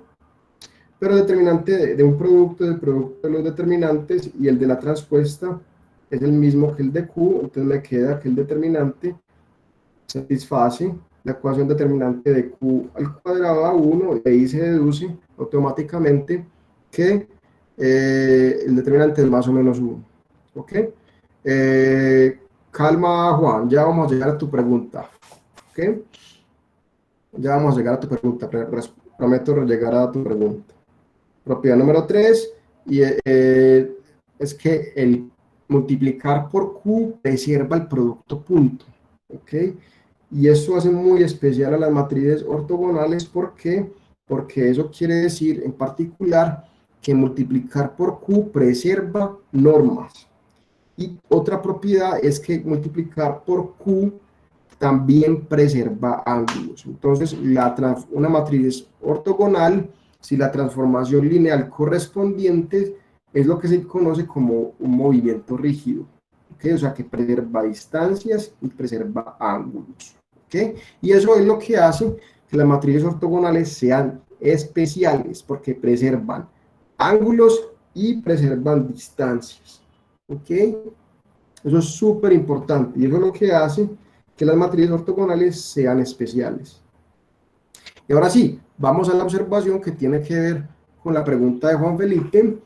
pero el determinante de un producto es el producto de los determinantes, y el de la transpuesta es el mismo que el de Q, entonces me queda que el determinante satisface la ecuación determinante de Q al cuadrado a 1, y ahí se deduce automáticamente que el determinante es más o menos 1. ¿Ok? Calma, Juan, ya vamos a llegar a tu pregunta. ¿Ok? Ya vamos a llegar a tu pregunta, prometo llegar a tu pregunta. Propiedad número 3, y es que el multiplicar por Q preserva el producto punto. ¿Ok? Y eso hace muy especial a las matrices ortogonales. ¿Por qué? Porque eso quiere decir en particular que multiplicar por Q preserva normas. Y otra propiedad es que multiplicar por Q también preserva ángulos. Entonces, una matriz ortogonal, si la transformación lineal correspondiente es lo que se conoce como un movimiento rígido, ¿okay? O sea, que preserva distancias y preserva ángulos, ¿okay? Y eso es lo que hace que las matrices ortogonales sean especiales, porque preservan ángulos y preservan distancias, ¿ok? Eso es súper importante, y eso es lo que hace que las matrices ortogonales sean especiales. Y ahora sí, vamos a la observación que tiene que ver con la pregunta de Juan Felipe,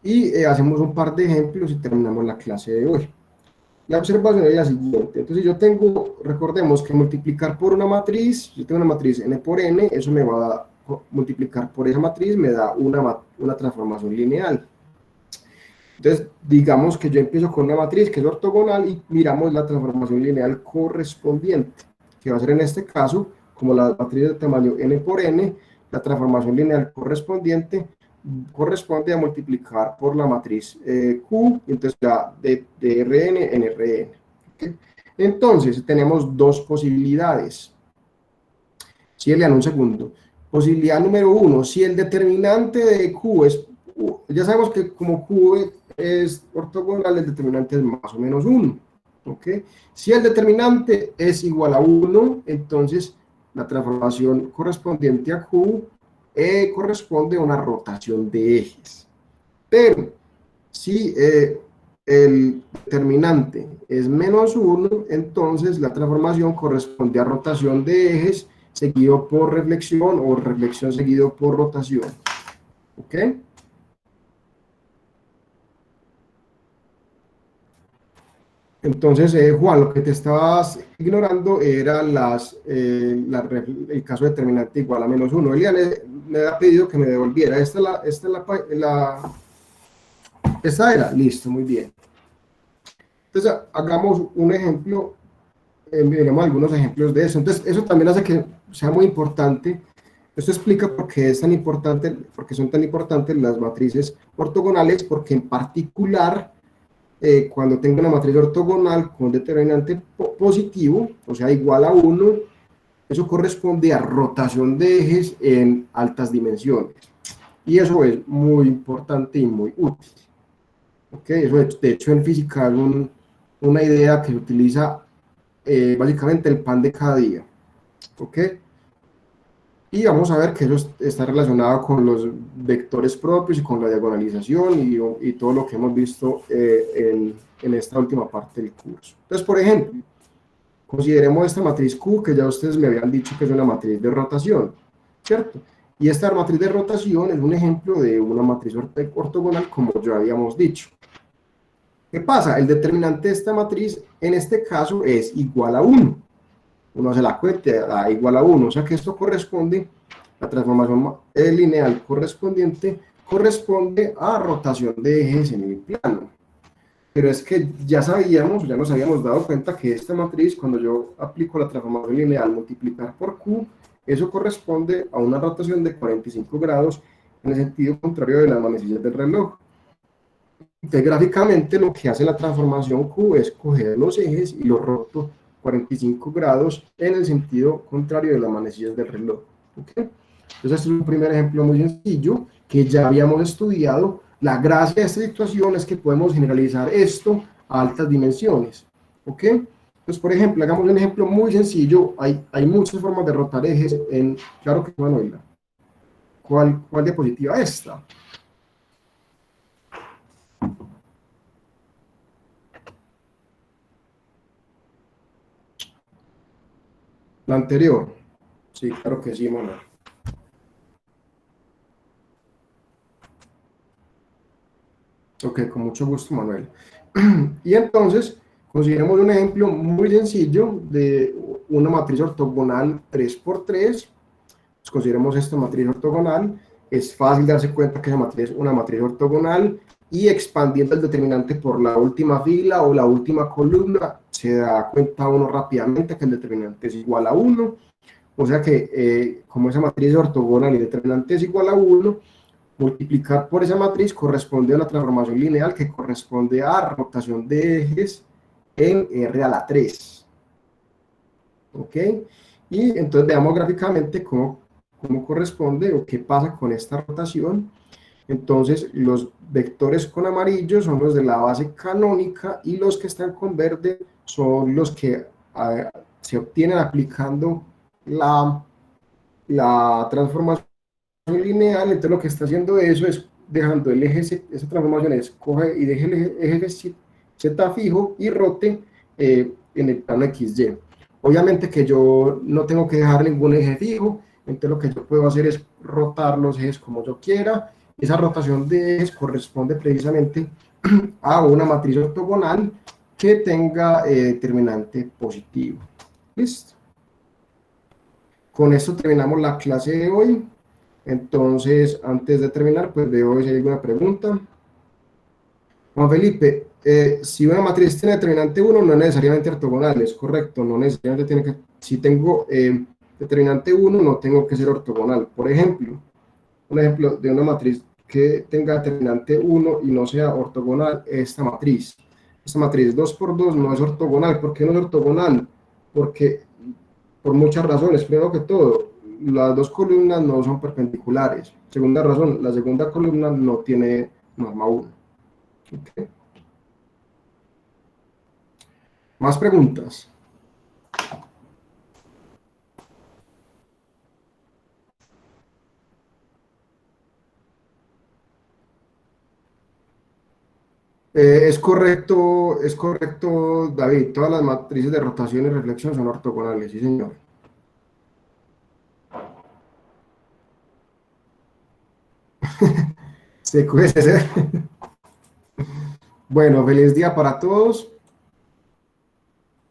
y hacemos un par de ejemplos y terminamos la clase de hoy. La observación es la siguiente. Entonces yo tengo, recordemos que multiplicar por una matriz, yo tengo una matriz n por n, eso me va a multiplicar por esa matriz, me da una transformación lineal. Entonces, digamos que yo empiezo con una matriz que es ortogonal y miramos la transformación lineal correspondiente, que va a ser en este caso, como la matriz de tamaño n por n, la transformación lineal correspondiente corresponde a multiplicar por la matriz Q, y entonces ya de Rn en Rn. ¿Okay? Entonces, tenemos dos posibilidades. Síguele un segundo. Posibilidad número 1, si el determinante de Q es, ya sabemos que como Q es ortogonal, el determinante es más o menos 1. ¿Okay? Si el determinante es igual a 1, entonces la transformación correspondiente a Q corresponde a una rotación de ejes. Pero si el determinante es menos 1, entonces la transformación corresponde a rotación de ejes seguido por reflexión, o reflexión seguido por rotación. ¿Ok? Entonces, Juan, lo que te estabas ignorando era el caso determinante igual a menos 1. Elian me ha pedido que me devolviera. Esta era, listo, muy bien. Entonces, hagamos un ejemplo, miremos algunos ejemplos de eso. Entonces, eso también hace que sea muy importante. Esto explica por qué es tan importante, porque son tan importantes las matrices ortogonales, porque en particular, cuando tengo una matriz ortogonal con determinante positivo, o sea, igual a 1, eso corresponde a rotación de ejes en altas dimensiones. Y eso es muy importante y muy útil. ¿Okay? Eso de hecho en física es una idea que se utiliza básicamente el pan de cada día. ¿Ok? Y vamos a ver que eso está relacionado con los vectores propios y con la diagonalización y todo lo que hemos visto en esta última parte del curso. Entonces, por ejemplo, consideremos esta matriz Q, que ya ustedes me habían dicho que es una matriz de rotación, ¿cierto? Y esta matriz de rotación es un ejemplo de una matriz ortogonal, como ya habíamos dicho. ¿Qué pasa? El determinante de esta matriz, en este caso, es igual a 1. Uno hace la cuenta, igual a 1, o sea que esto corresponde, la transformación lineal correspondiente corresponde a rotación de ejes en el plano. Pero es que ya sabíamos, ya nos habíamos dado cuenta que esta matriz, cuando yo aplico la transformación lineal multiplicar por Q, eso corresponde a una rotación de 45 grados en el sentido contrario de las manecillas del reloj. Entonces, gráficamente lo que hace la transformación Q es coger los ejes y los roto 45 grados en el sentido contrario de las manecillas del reloj. ¿Okay? Entonces, este es un primer ejemplo muy sencillo que ya habíamos estudiado. La gracia de esta situación es que podemos generalizar esto a altas dimensiones. ¿Ok? Entonces, por ejemplo, hagamos un ejemplo muy sencillo. Hay muchas formas de rotar ejes en... Claro que Manuela. ¿Cuál diapositiva? Esta. La anterior. Sí, claro que sí, Manuel. Ok, con mucho gusto, Manuel. Y entonces, consideremos un ejemplo muy sencillo de una matriz ortogonal 3×3. Pues consideremos esta matriz ortogonal. Es fácil darse cuenta que esa matriz es una matriz ortogonal y expandiendo el determinante por la última fila o la última columna, se da cuenta uno rápidamente que el determinante es igual a 1. O sea que, como esa matriz es ortogonal y el determinante es igual a 1, multiplicar por esa matriz corresponde a la transformación lineal que corresponde a rotación de ejes en R a la 3. ¿Ok? Y entonces veamos gráficamente cómo corresponde o qué pasa con esta rotación. Entonces los vectores con amarillo son los de la base canónica y los que están con verde son los que se obtienen aplicando la transformación lineal. Entonces lo que está haciendo eso es dejando el eje, esa transformación es coge y deje el eje Z fijo y rote en el plano XY. Obviamente que yo no tengo que dejar ningún eje fijo, entonces lo que yo puedo hacer es rotar los ejes como yo quiera. Esa rotación de ejes corresponde precisamente a una matriz ortogonal que tenga determinante positivo. ¿Listo? Con esto terminamos la clase de hoy. Entonces, antes de terminar, pues veo si hay alguna pregunta. Juan Felipe, si una matriz tiene determinante 1, no es necesariamente ortogonal, es correcto, no necesariamente tiene que, si tengo determinante 1, no tengo que ser ortogonal. Por ejemplo, un ejemplo de una matriz que tenga determinante 1 y no sea ortogonal, esta matriz 2×2 no es ortogonal. ¿Por qué no es ortogonal? Porque, por muchas razones, primero que todo, las dos columnas no son perpendiculares. Segunda razón, la segunda columna no tiene norma 1. Okay. ¿Más preguntas? Es correcto, David. Todas las matrices de rotación y reflexión son ortogonales, sí, señor. Se cuece. Bueno, feliz día para todos.